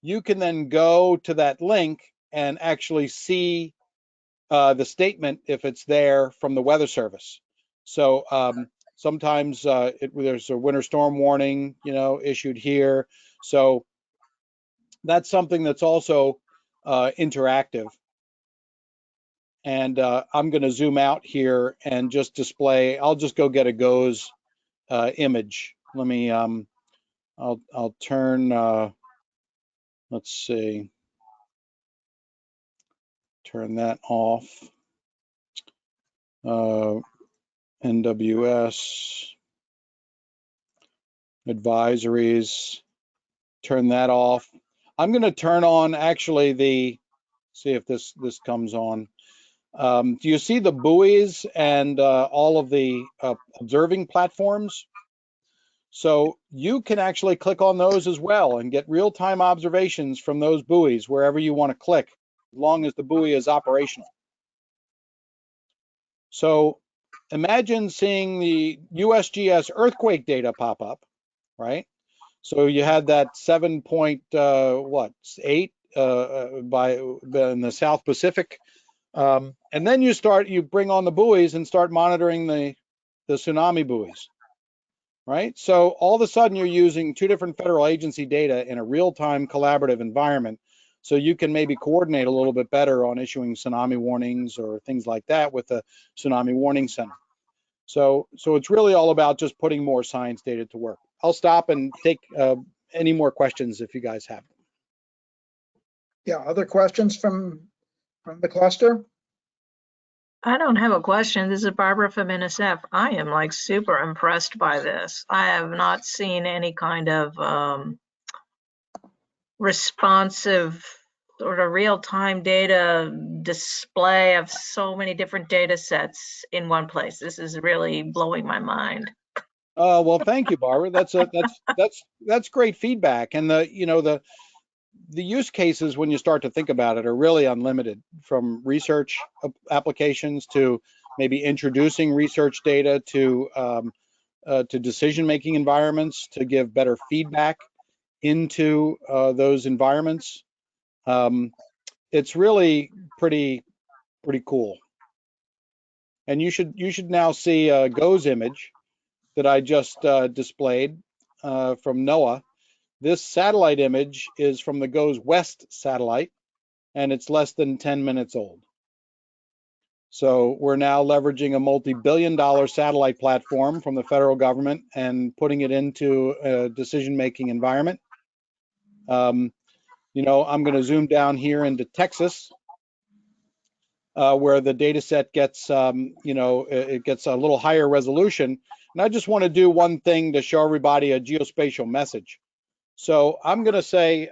you can then go to that link and actually see the statement if it's there from the Weather Service. So sometimes there's a winter storm warning, issued here. So that's something that's also interactive. And I'm going to zoom out here and just display. I'll just go get a GOES image. Let me. I'll turn. Let's see. Turn that off. NWS advisories. Turn that off. I'm going to turn on actually see if this comes on. Do you see the buoys and all of the observing platforms? So you can actually click on those as well and get real-time observations from those buoys wherever you want to click, as long as the buoy is operational. So imagine seeing the USGS earthquake data pop up, right? So you had that 7.8 in the South Pacific, and then you bring on the buoys and start monitoring the tsunami buoys, right? So all of a sudden you're using two different federal agency data in a real-time collaborative environment, so you can maybe coordinate a little bit better on issuing tsunami warnings or things like that with the Tsunami Warning Center. So it's really all about just putting more science data to work. I'll stop and take any more questions if you guys have them. Yeah, other questions from the cluster? I don't have a question. This is Barbara from NSF. I am like super impressed by this. I have not seen any kind of responsive sort of real-time data display of so many different data sets in one place. This is really blowing my mind. Well, thank you, Barbara. That's great feedback. And the use cases, when you start to think about it, are really unlimited, from research applications to maybe introducing research data to decision-making environments to give better feedback into those environments. It's really pretty cool. And you should now see GOES image that I just displayed from NOAA. This satellite image is from the GOES West satellite, and it's less than 10 minutes old. So we're now leveraging a multi-billion-dollar satellite platform from the federal government and putting it into a decision-making environment. I'm going to zoom down here into Texas, where the data set gets, it gets a little higher resolution. And I just want to do one thing to show everybody a geospatial message. So I'm going to say,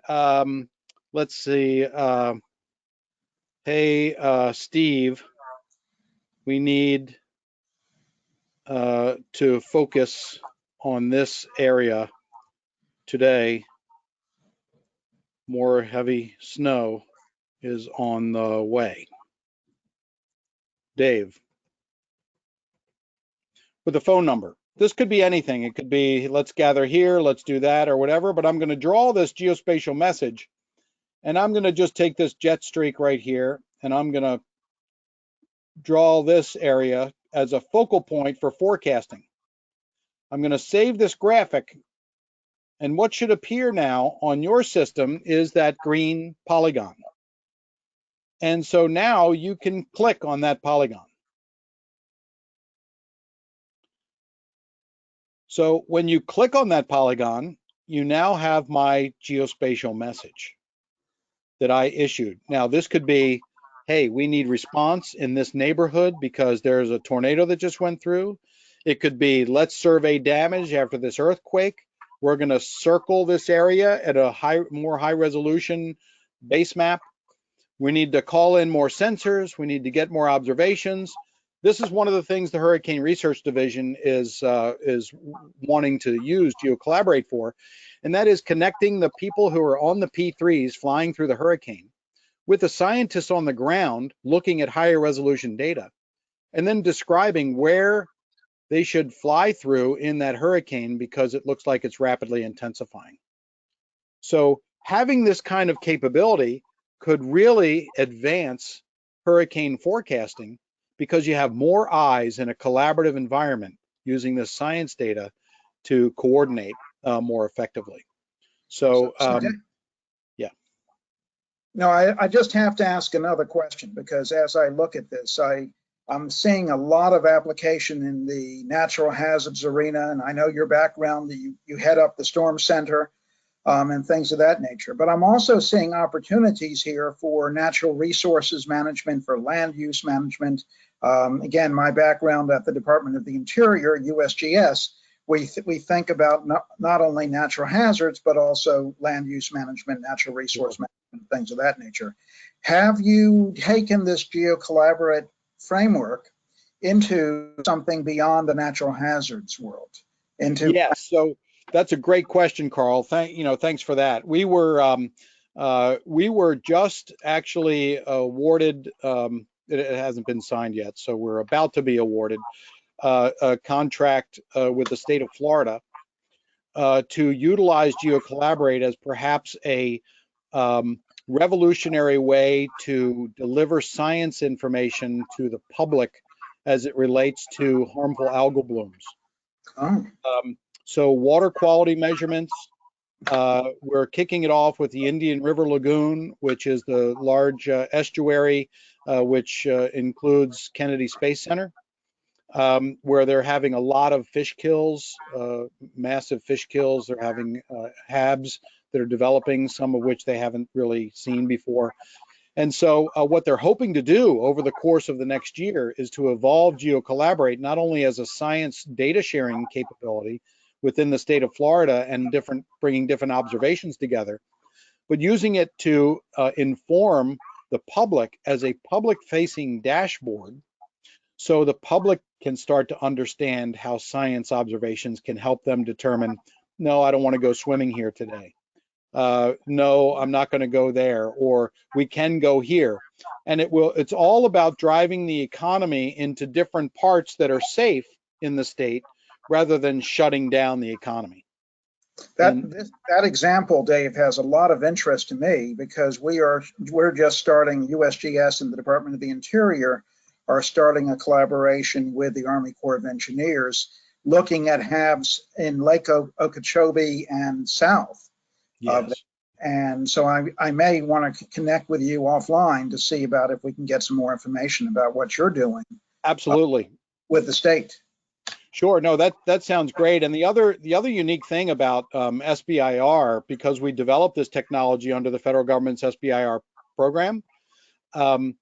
let's see, hey, Steve, we need to focus on this area today. More heavy snow is on the way. Dave, with a phone number. This could be anything. It could be, let's gather here, let's do that, or whatever, but I'm going to draw this geospatial message, and I'm going to just take this jet streak right here, and I'm going to draw this area as a focal point for forecasting. I'm going to save this graphic, and what should appear now on your system is that green polygon. And so now you can click on that polygon. So when you click on that polygon, you now have my geospatial message that I issued. Now this could be, hey, we need response in this neighborhood because there's a tornado that just went through. It could be, let's survey damage after this earthquake. We're going to circle this area at a more high resolution base map. We need to call in more sensors. We need to get more observations. This is one of the things the Hurricane Research Division is wanting to use GeoCollaborate for, and that is connecting the people who are on the P3s flying through the hurricane with the scientists on the ground looking at higher resolution data, and then describing where they should fly through in that hurricane because it looks like it's rapidly intensifying. So having this kind of capability could really advance hurricane forecasting because you have more eyes in a collaborative environment using this science data to coordinate more effectively. So yeah. No, I just have to ask another question, because as I look at this, I'm seeing a lot of application in the natural hazards arena, and I know your background, that you head up the StormCenter and things of that nature. But I'm also seeing opportunities here for natural resources management, for land use management. Again, my background at the Department of the Interior, USGS, we think about not only natural hazards, but also land use management, natural resource management, things of that nature. Have you taken this GeoCollaborate framework into something beyond the natural hazards world? Yes, so that's a great question, Carl. Thanks for that. We were just actually awarded. It hasn't been signed yet, so we're about to be awarded a contract with the state of Florida to utilize GeoCollaborate as perhaps a revolutionary way to deliver science information to the public as it relates to harmful algal blooms. Oh. So water quality measurements, we're kicking it off with the Indian River Lagoon, which is the large estuary, which includes Kennedy Space Center, where they're having a lot of fish kills, massive fish kills. They're having HABs that are developing, some of which they haven't really seen before. And so what they're hoping to do over the course of the next year is to evolve GeoCollaborate not only as a science data sharing capability within the state of Florida and bringing different observations together, but using it to inform the public as a public-facing dashboard, so the public can start to understand how science observations can help them determine, no, I don't want to go swimming here today. No, I'm not going to go there, or we can go here. And it's all about driving the economy into different parts that are safe in the state rather than shutting down the economy. That example, Dave, has a lot of interest to me because we're just starting, USGS and the Department of the Interior are starting a collaboration with the Army Corps of Engineers looking at HABs in Lake Okeechobee and south. Yes. And so I may want to connect with you offline to see about if we can get some more information about what you're doing. Absolutely. With the state. Sure. No, that sounds great. And the other unique thing about SBIR, because we developed this technology under the federal government's SBIR program, NASA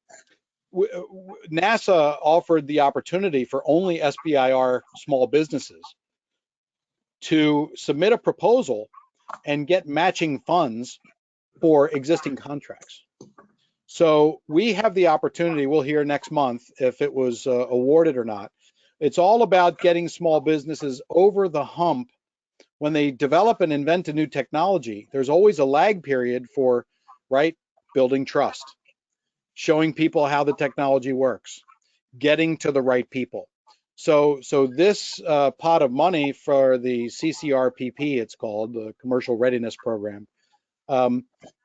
offered the opportunity for only SBIR small businesses to submit a proposal and get matching funds for existing contracts. So we have the opportunity, we'll hear next month if it was awarded or not. It's all about getting small businesses over the hump. When they develop and invent a new technology, there's always a lag period for, building trust, showing people how the technology works, getting to the right people. So this pot of money for the CCRPP, it's called, the Commercial Readiness Program,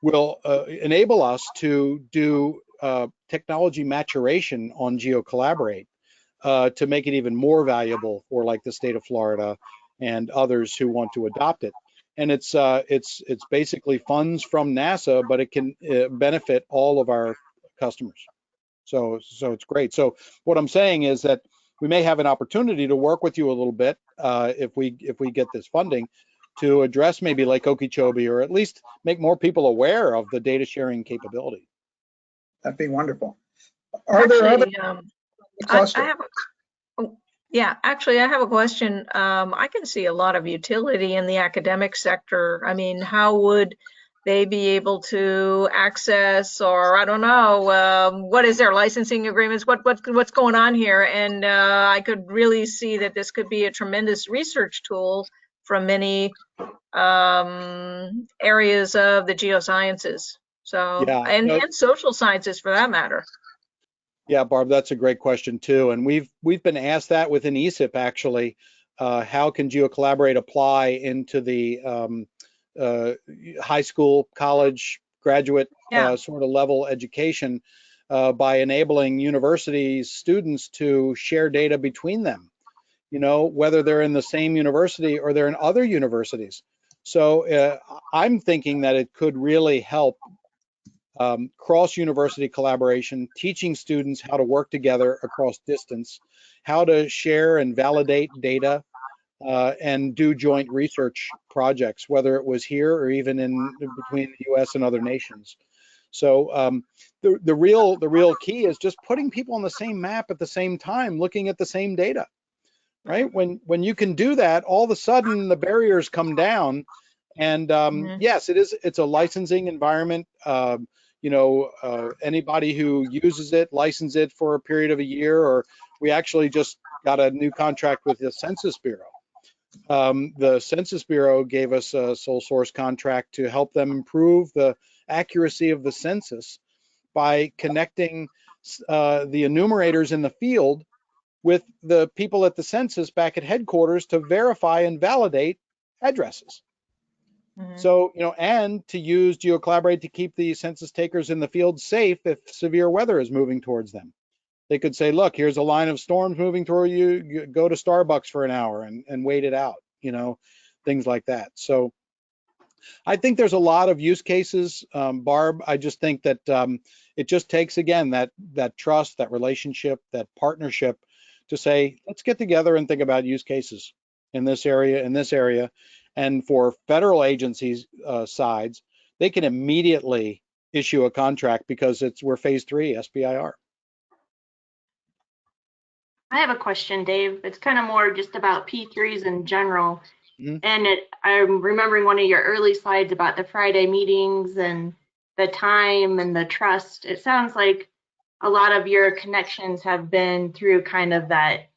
will enable us to do technology maturation on GeoCollaborate to make it even more valuable for like the state of Florida and others who want to adopt it. And it's basically funds from NASA, but it can benefit all of our customers. So it's great. So what I'm saying is that we may have an opportunity to work with you a little bit if we get this funding to address maybe Lake Okeechobee, or at least make more people aware of the data sharing capability. That'd be wonderful. Are there other clusters? Actually, I have a question. I can see a lot of utility in the academic sector. I mean, how would they be able to access, or I don't know, what is their licensing agreements? What's going on here? And I could really see that this could be a tremendous research tool from many areas of the geosciences. So, yeah, and social sciences for that matter. Yeah, Barb, that's a great question too. And we've been asked that within ESIP actually. How can GeoCollaborate apply into the high school, college, graduate sort of level education by enabling universities, students to share data between them, whether they're in the same university or they're in other universities. So I'm thinking that it could really help cross-university collaboration, teaching students how to work together across distance, how to share and validate data, and do joint research projects, whether it was here or even in between the U.S. and other nations. So the real key is just putting people on the same map at the same time, looking at the same data. right? When you can do that, all of a sudden the barriers come down. And yes, it's a licensing environment. Anybody who uses it, license it for a period of a year, or we actually just got a new contract with the Census Bureau. The Census Bureau gave us a sole source contract to help them improve the accuracy of the census by connecting the enumerators in the field with the people at the census back at headquarters to verify and validate addresses. So, and to use GeoCollaborate to keep the census takers in the field safe if severe weather is moving towards them. They could say, look, here's a line of storms moving toward you, go to Starbucks for an hour and wait it out, things like that. So I think there's a lot of use cases, Barb. I just think that it just takes, again, that trust, that relationship, that partnership to say, let's get together and think about use cases in this area. And for federal agencies sides, they can immediately issue a contract because we're phase 3 SBIR. I have a question, Dave. It's kind of more just about P3s in general. And I'm remembering one of your early slides about the Friday meetings and the time and the trust. It sounds like a lot of your connections have been through kind of that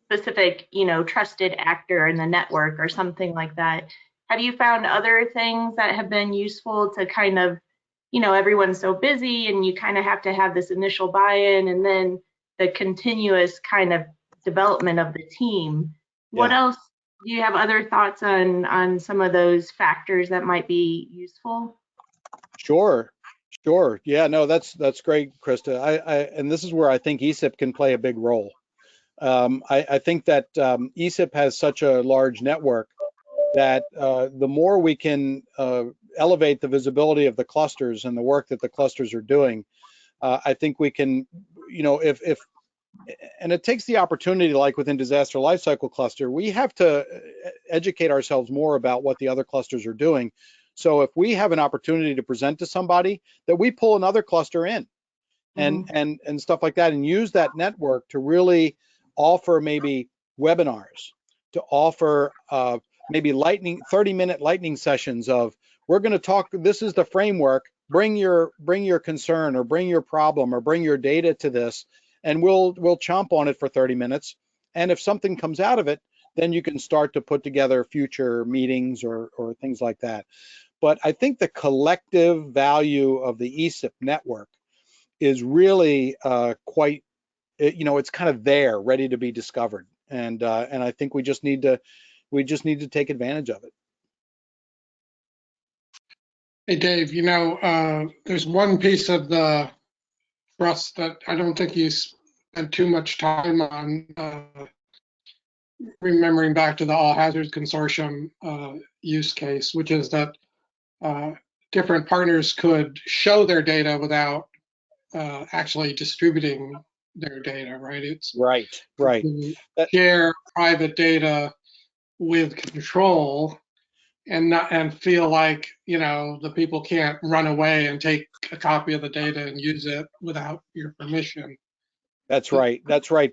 specific, trusted actor in the network or something like that. Have you found other things that have been useful to kind of, everyone's so busy and you kind of have to have this initial buy-in and then the continuous kind of development of the team? What else? Do you have other thoughts on some of those factors that might be useful? Sure. Yeah, no, that's great, Krista. And this is where I think ESIP can play a big role. I think that ESIP has such a large network that the more we can elevate the visibility of the clusters and the work that the clusters are doing, I think we can, and it takes the opportunity, like within disaster lifecycle cluster, we have to educate ourselves more about what the other clusters are doing. So if we have an opportunity to present to somebody, that we pull another cluster in and stuff like that, and use that network to really offer maybe webinars, to offer maybe 30-minute lightning sessions of, we're going to talk, this is the framework, bring your concern or bring your problem or bring your data to this, and we'll chomp on it for 30 minutes. And if something comes out of it, then you can start to put together future meetings or things like that. But I think the collective value of the ESIP network is really quite, it's kind of there, ready to be discovered. And I think we just need to take advantage of it. Hey, Dave, there's one piece of the trust that I don't think you spent too much time on, remembering back to the All Hazards Consortium use case, which is that different partners could show their data without actually distributing their data, right? It's right. Share private data with control and feel like, the people can't run away and take a copy of the data and use it without your permission. That's right,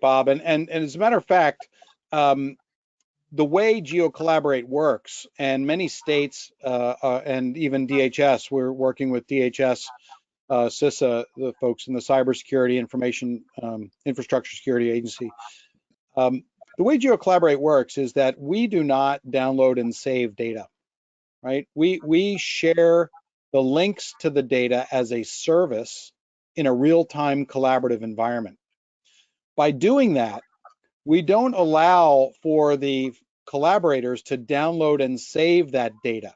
Bob. And as a matter of fact, the way GeoCollaborate works, and many states and even DHS, we're working with DHS, CISA, the folks in the Cybersecurity Information Infrastructure Security Agency. The way GeoCollaborate works is that we do not download and save data, right? We share the links to the data as a service in a real-time collaborative environment. By doing that, we don't allow for the collaborators to download and save that data.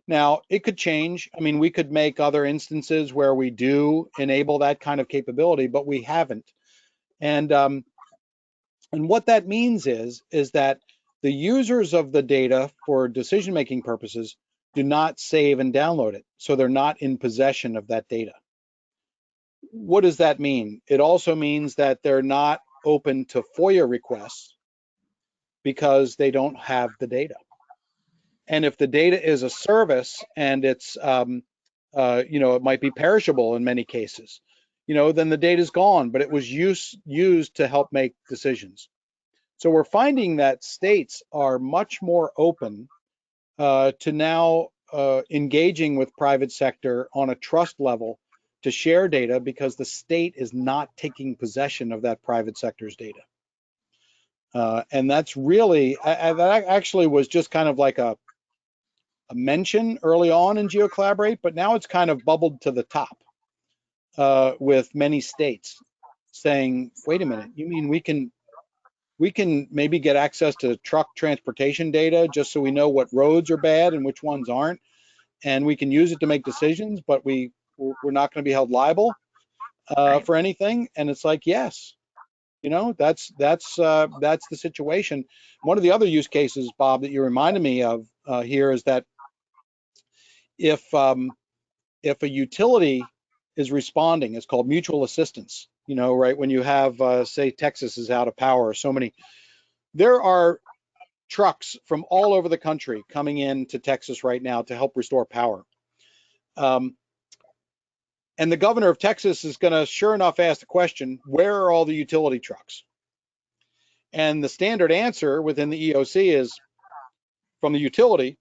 Now, it could change. I mean, we could make other instances where we do enable that kind of capability, but we haven't. And what that means is that the users of the data for decision-making purposes do not save and download it, so they're not in possession of that data. What does that mean? It also means that they're not open to FOIA requests because they don't have the data. And if the data is a service and it's, it might be perishable in many cases, then the data is gone, but it was used to help make decisions. So we're finding that states are much more open to now engaging with private sector on a trust level to share data, because the state is not taking possession of that private sector's data. And that's really, that actually was just kind of like a mention early on in GeoCollaborate, but now it's kind of bubbled to the top with many states saying, wait a minute, you mean we can maybe get access to truck transportation data just so we know what roads are bad and which ones aren't, and we can use it to make decisions, but we're not going to be held liable for anything? And it's like, yes, you know, that's the situation. One of the other use cases, Bob, that you reminded me of here is that if a utility is responding, it's called mutual assistance. You know, right, when you have say Texas is out of power, so many, there are trucks from all over the country coming into Texas right now to help restore power. And the governor of Texas is going to, sure enough, ask the question, where are all the utility trucks? And the standard answer within the EOC is, from the utility,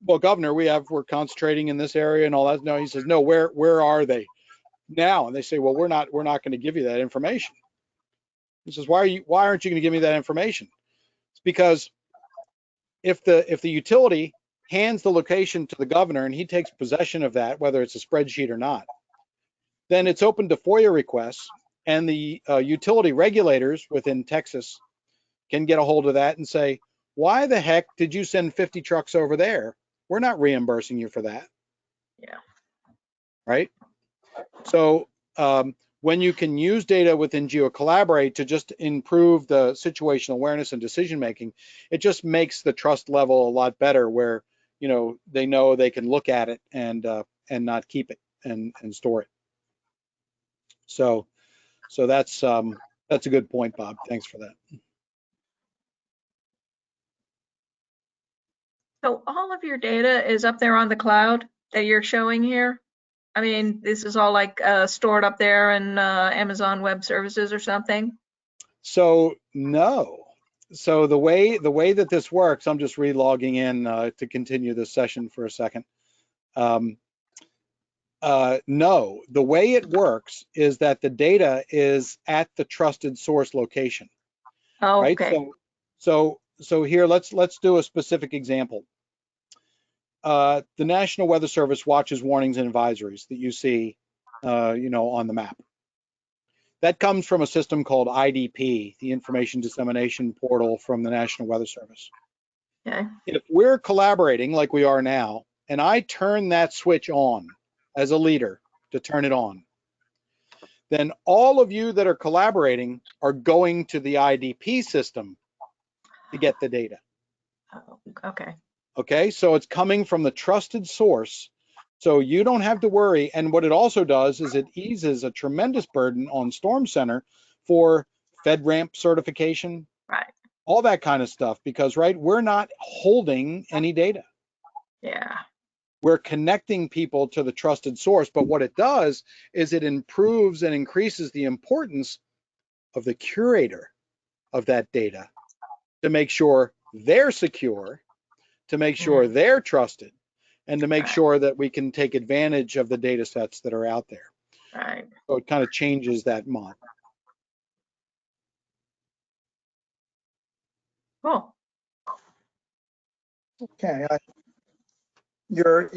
well, governor, we're concentrating in this area and all that. No, he says, no, where are they now? And they say, well, we're not going to give you that information. He says, why aren't you going to give me that information? It's because if the utility hands the location to the governor and he takes possession of that, whether it's a spreadsheet or not, then it's open to FOIA requests, and the utility regulators within Texas can get a hold of that and say, why the heck did you send 50 trucks over there? We're not reimbursing you for that. Yeah. Right? So when you can use data within GeoCollaborate to just improve the situational awareness and decision making, it just makes the trust level a lot better, where, you know, they know they can look at it and not keep it and store it. So that's a good point, Bob. Thanks for that. So all of your data is up there on the cloud that you're showing here? I mean, this is all like stored up there in Amazon Web Services or something? So no. So the way that this works, I'm just re-logging in to continue this session for a second. No, the way it works is that the data is at the trusted source location. Oh, right? okay. So here, let's do a specific example. The National Weather Service watches, warnings, and advisories that you see, you know, on the map. That comes from a system called IDP, the Information Dissemination Portal from the National Weather Service. Okay. If we're collaborating like we are now, and I turn that switch on as a leader to turn it on, then all of you that are collaborating are going to the IDP system to get the data. Oh, okay. Okay, so it's coming from the trusted source, so you don't have to worry. And what it also does is it eases a tremendous burden on StormCenter for FedRAMP certification, Right. all that kind of stuff, because, right, we're not holding any data. Yeah. We're connecting people to the trusted source, but what it does is it improves and increases the importance of the curator of that data to make sure they're secure, to make sure they're trusted, and to make sure that we can take advantage of the data sets that are out there. Right. So it kind of changes that model. Cool. Okay, you're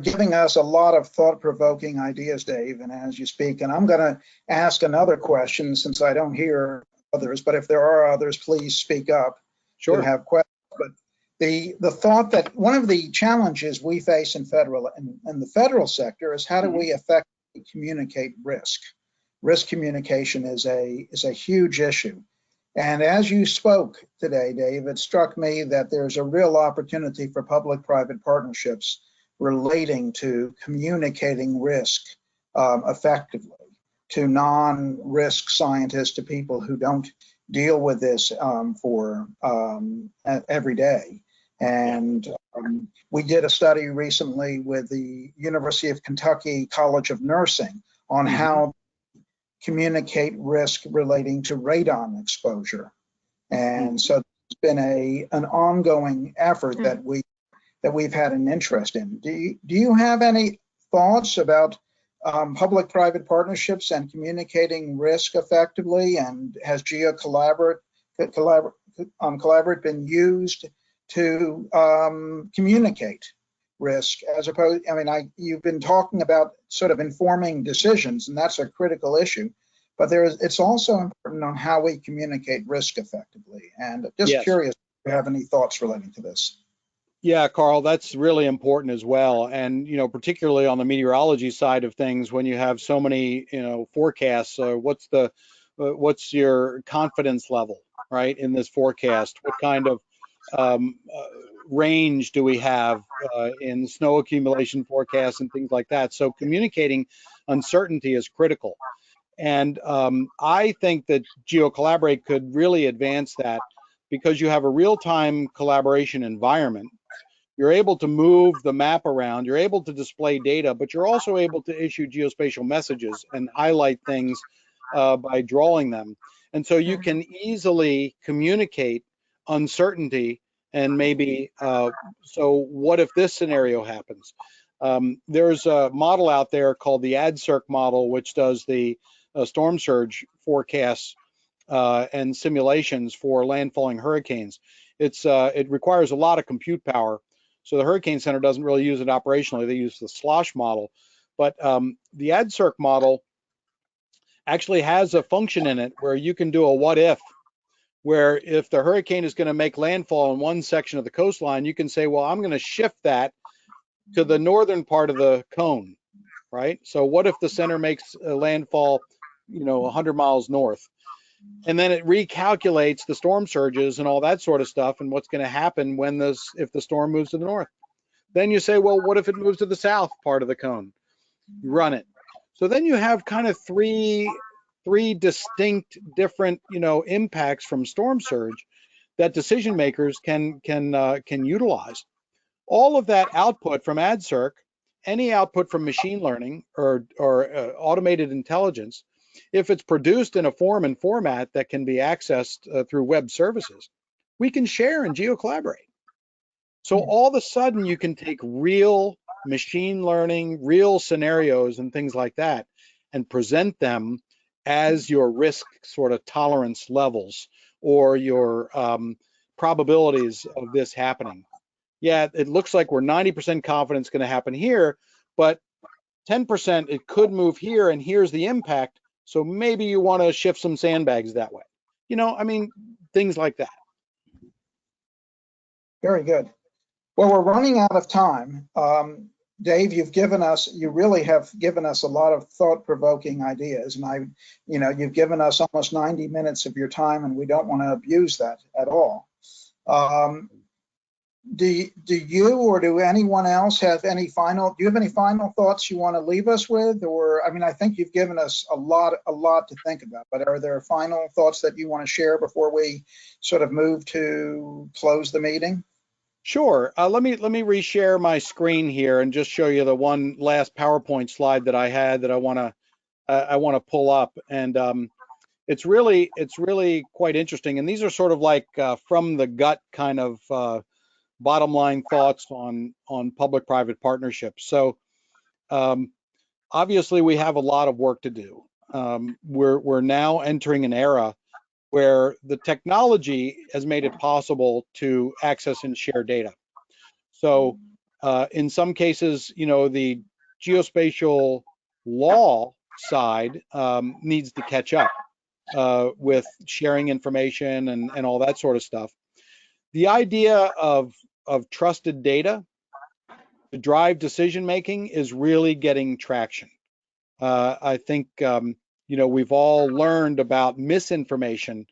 giving us a lot of thought-provoking ideas, Dave, and as you speak, and I'm going to ask another question since I don't hear others, but if there are others, please speak up. Sure. Who have questions. But the thought that one of the challenges we face in the federal sector is how do we effectively communicate risk? Risk communication is a huge issue. And as you spoke today, Dave, it struck me that there's a real opportunity for public-private partnerships relating to communicating risk effectively to non-risk scientists, to people who don't deal with this every day. And we did a study recently with the University of Kentucky College of Nursing on how communicate risk relating to radon exposure. And so it's been an ongoing effort that we've had an interest in. Do you have any thoughts about public-private partnerships and communicating risk effectively? And has GeoCollaborate been used to communicate risk as opposed? I mean, you've been talking about sort of informing decisions, and that's a critical issue. But it's also important on how we communicate risk effectively. And just curious if you have any thoughts relating to this. Yeah, Carl, that's really important as well. And, particularly on the meteorology side of things, when you have so many, forecasts, what's your confidence level, right, in this forecast? What kind of range do we have in snow accumulation forecasts and things like that? So communicating uncertainty is critical. And I think that GeoCollaborate could really advance that because you have a real-time collaboration environment. You're able to move the map around, you're able to display data, but you're also able to issue geospatial messages and highlight things by drawing them. And so you can easily communicate uncertainty and maybe, so what if this scenario happens? There's a model out there called the AdCirc model, which does the storm surge forecasts and simulations for landfalling hurricanes. It requires a lot of compute power. So the Hurricane Center doesn't really use it operationally. They use the slosh model. But the AdCirc model actually has a function in it where you can do a what if, where if the hurricane is going to make landfall in one section of the coastline, you can say, well, I'm going to shift that to the northern part of the cone, right? So what if the center makes a landfall, 100 miles north? And then it recalculates the storm surges and all that sort of stuff and what's going to happen if the storm moves to the north. Then you say, well, what if it moves to the south part of the cone? You run it. So then you have kind of three distinct different impacts from storm surge that decision makers can utilize. All of that output from AdCirc, any output from machine learning or automated intelligence, if it's produced in a form and format that can be accessed through web services, we can share and GeoCollaborate. So all of a sudden you can take real machine learning, real scenarios and things like that and present them as your risk sort of tolerance levels or your probabilities of this happening. Yeah, it looks like we're 90% confident it's going to happen here, but 10% it could move here and here's the impact. So maybe you want to shift some sandbags that way. Things like that. Very good. Well, we're running out of time. Dave, you really have given us a lot of thought-provoking ideas, and you've given us almost 90 minutes of your time, and we don't want to abuse that at all. Do you or do anyone else have any final thoughts you want to leave us with? Or, I think you've given us a lot to think about, but are there final thoughts that you want to share before we sort of move to close the meeting? Sure. Let me reshare my screen here and just show you the one last PowerPoint slide that I had that I want to pull up, and it's really quite interesting. And these are sort of like from the gut kind of bottom line thoughts on public-private partnerships. So obviously we have a lot of work to do. We're now entering an era where the technology has made it possible to access and share data. So in some cases, the geospatial law side needs to catch up with sharing information and all that sort of stuff. The idea of trusted data to drive decision making is really getting traction. I think we've all learned about misinformation,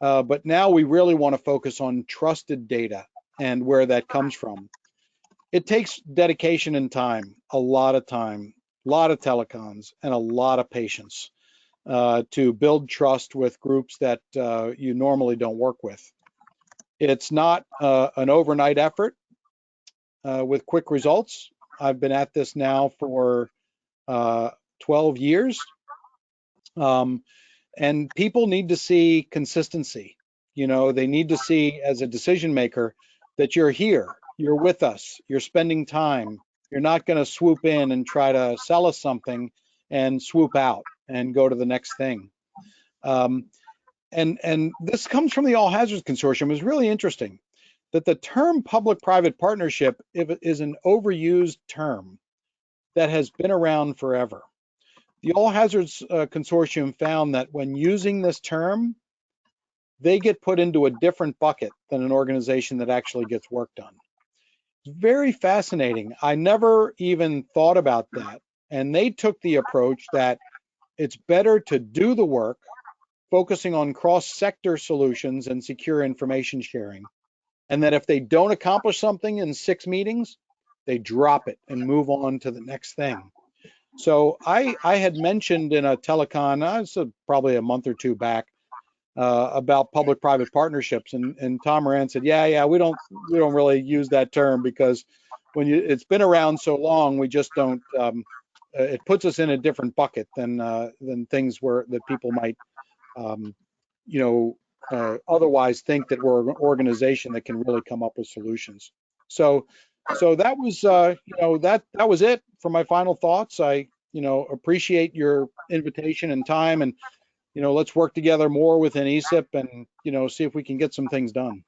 but now we really want to focus on trusted data and where that comes from. It takes dedication and time, a lot of telecons, and a lot of patience to build trust with groups that you normally don't work with. It's not an overnight effort with quick results. I've been at this now for 12 years. And people need to see consistency. You know, they need to see as a decision maker that you're here, you're with us, you're spending time. You're not going to swoop in and try to sell us something and swoop out and go to the next thing. And this comes from the All Hazards Consortium. It's really interesting that the term public-private partnership is an overused term that has been around forever. The All Hazards Consortium found that when using this term, they get put into a different bucket than an organization that actually gets work done. It's very fascinating. I never even thought about that. And they took the approach that it's better to do the work, focusing on cross-sector solutions and secure information sharing. And that if they don't accomplish something in 6 meetings, they drop it and move on to the next thing. So I had mentioned in a telecon, probably a month or two back, about public-private partnerships, and Tom Moran said, yeah, we don't really use that term because when it's been around so long, we just don't. It puts us in a different bucket than things that people might, otherwise think that we're an organization that can really come up with solutions. So that was, that was it for my final thoughts. I, appreciate your invitation and time, and let's work together more within ESIP and, see if we can get some things done.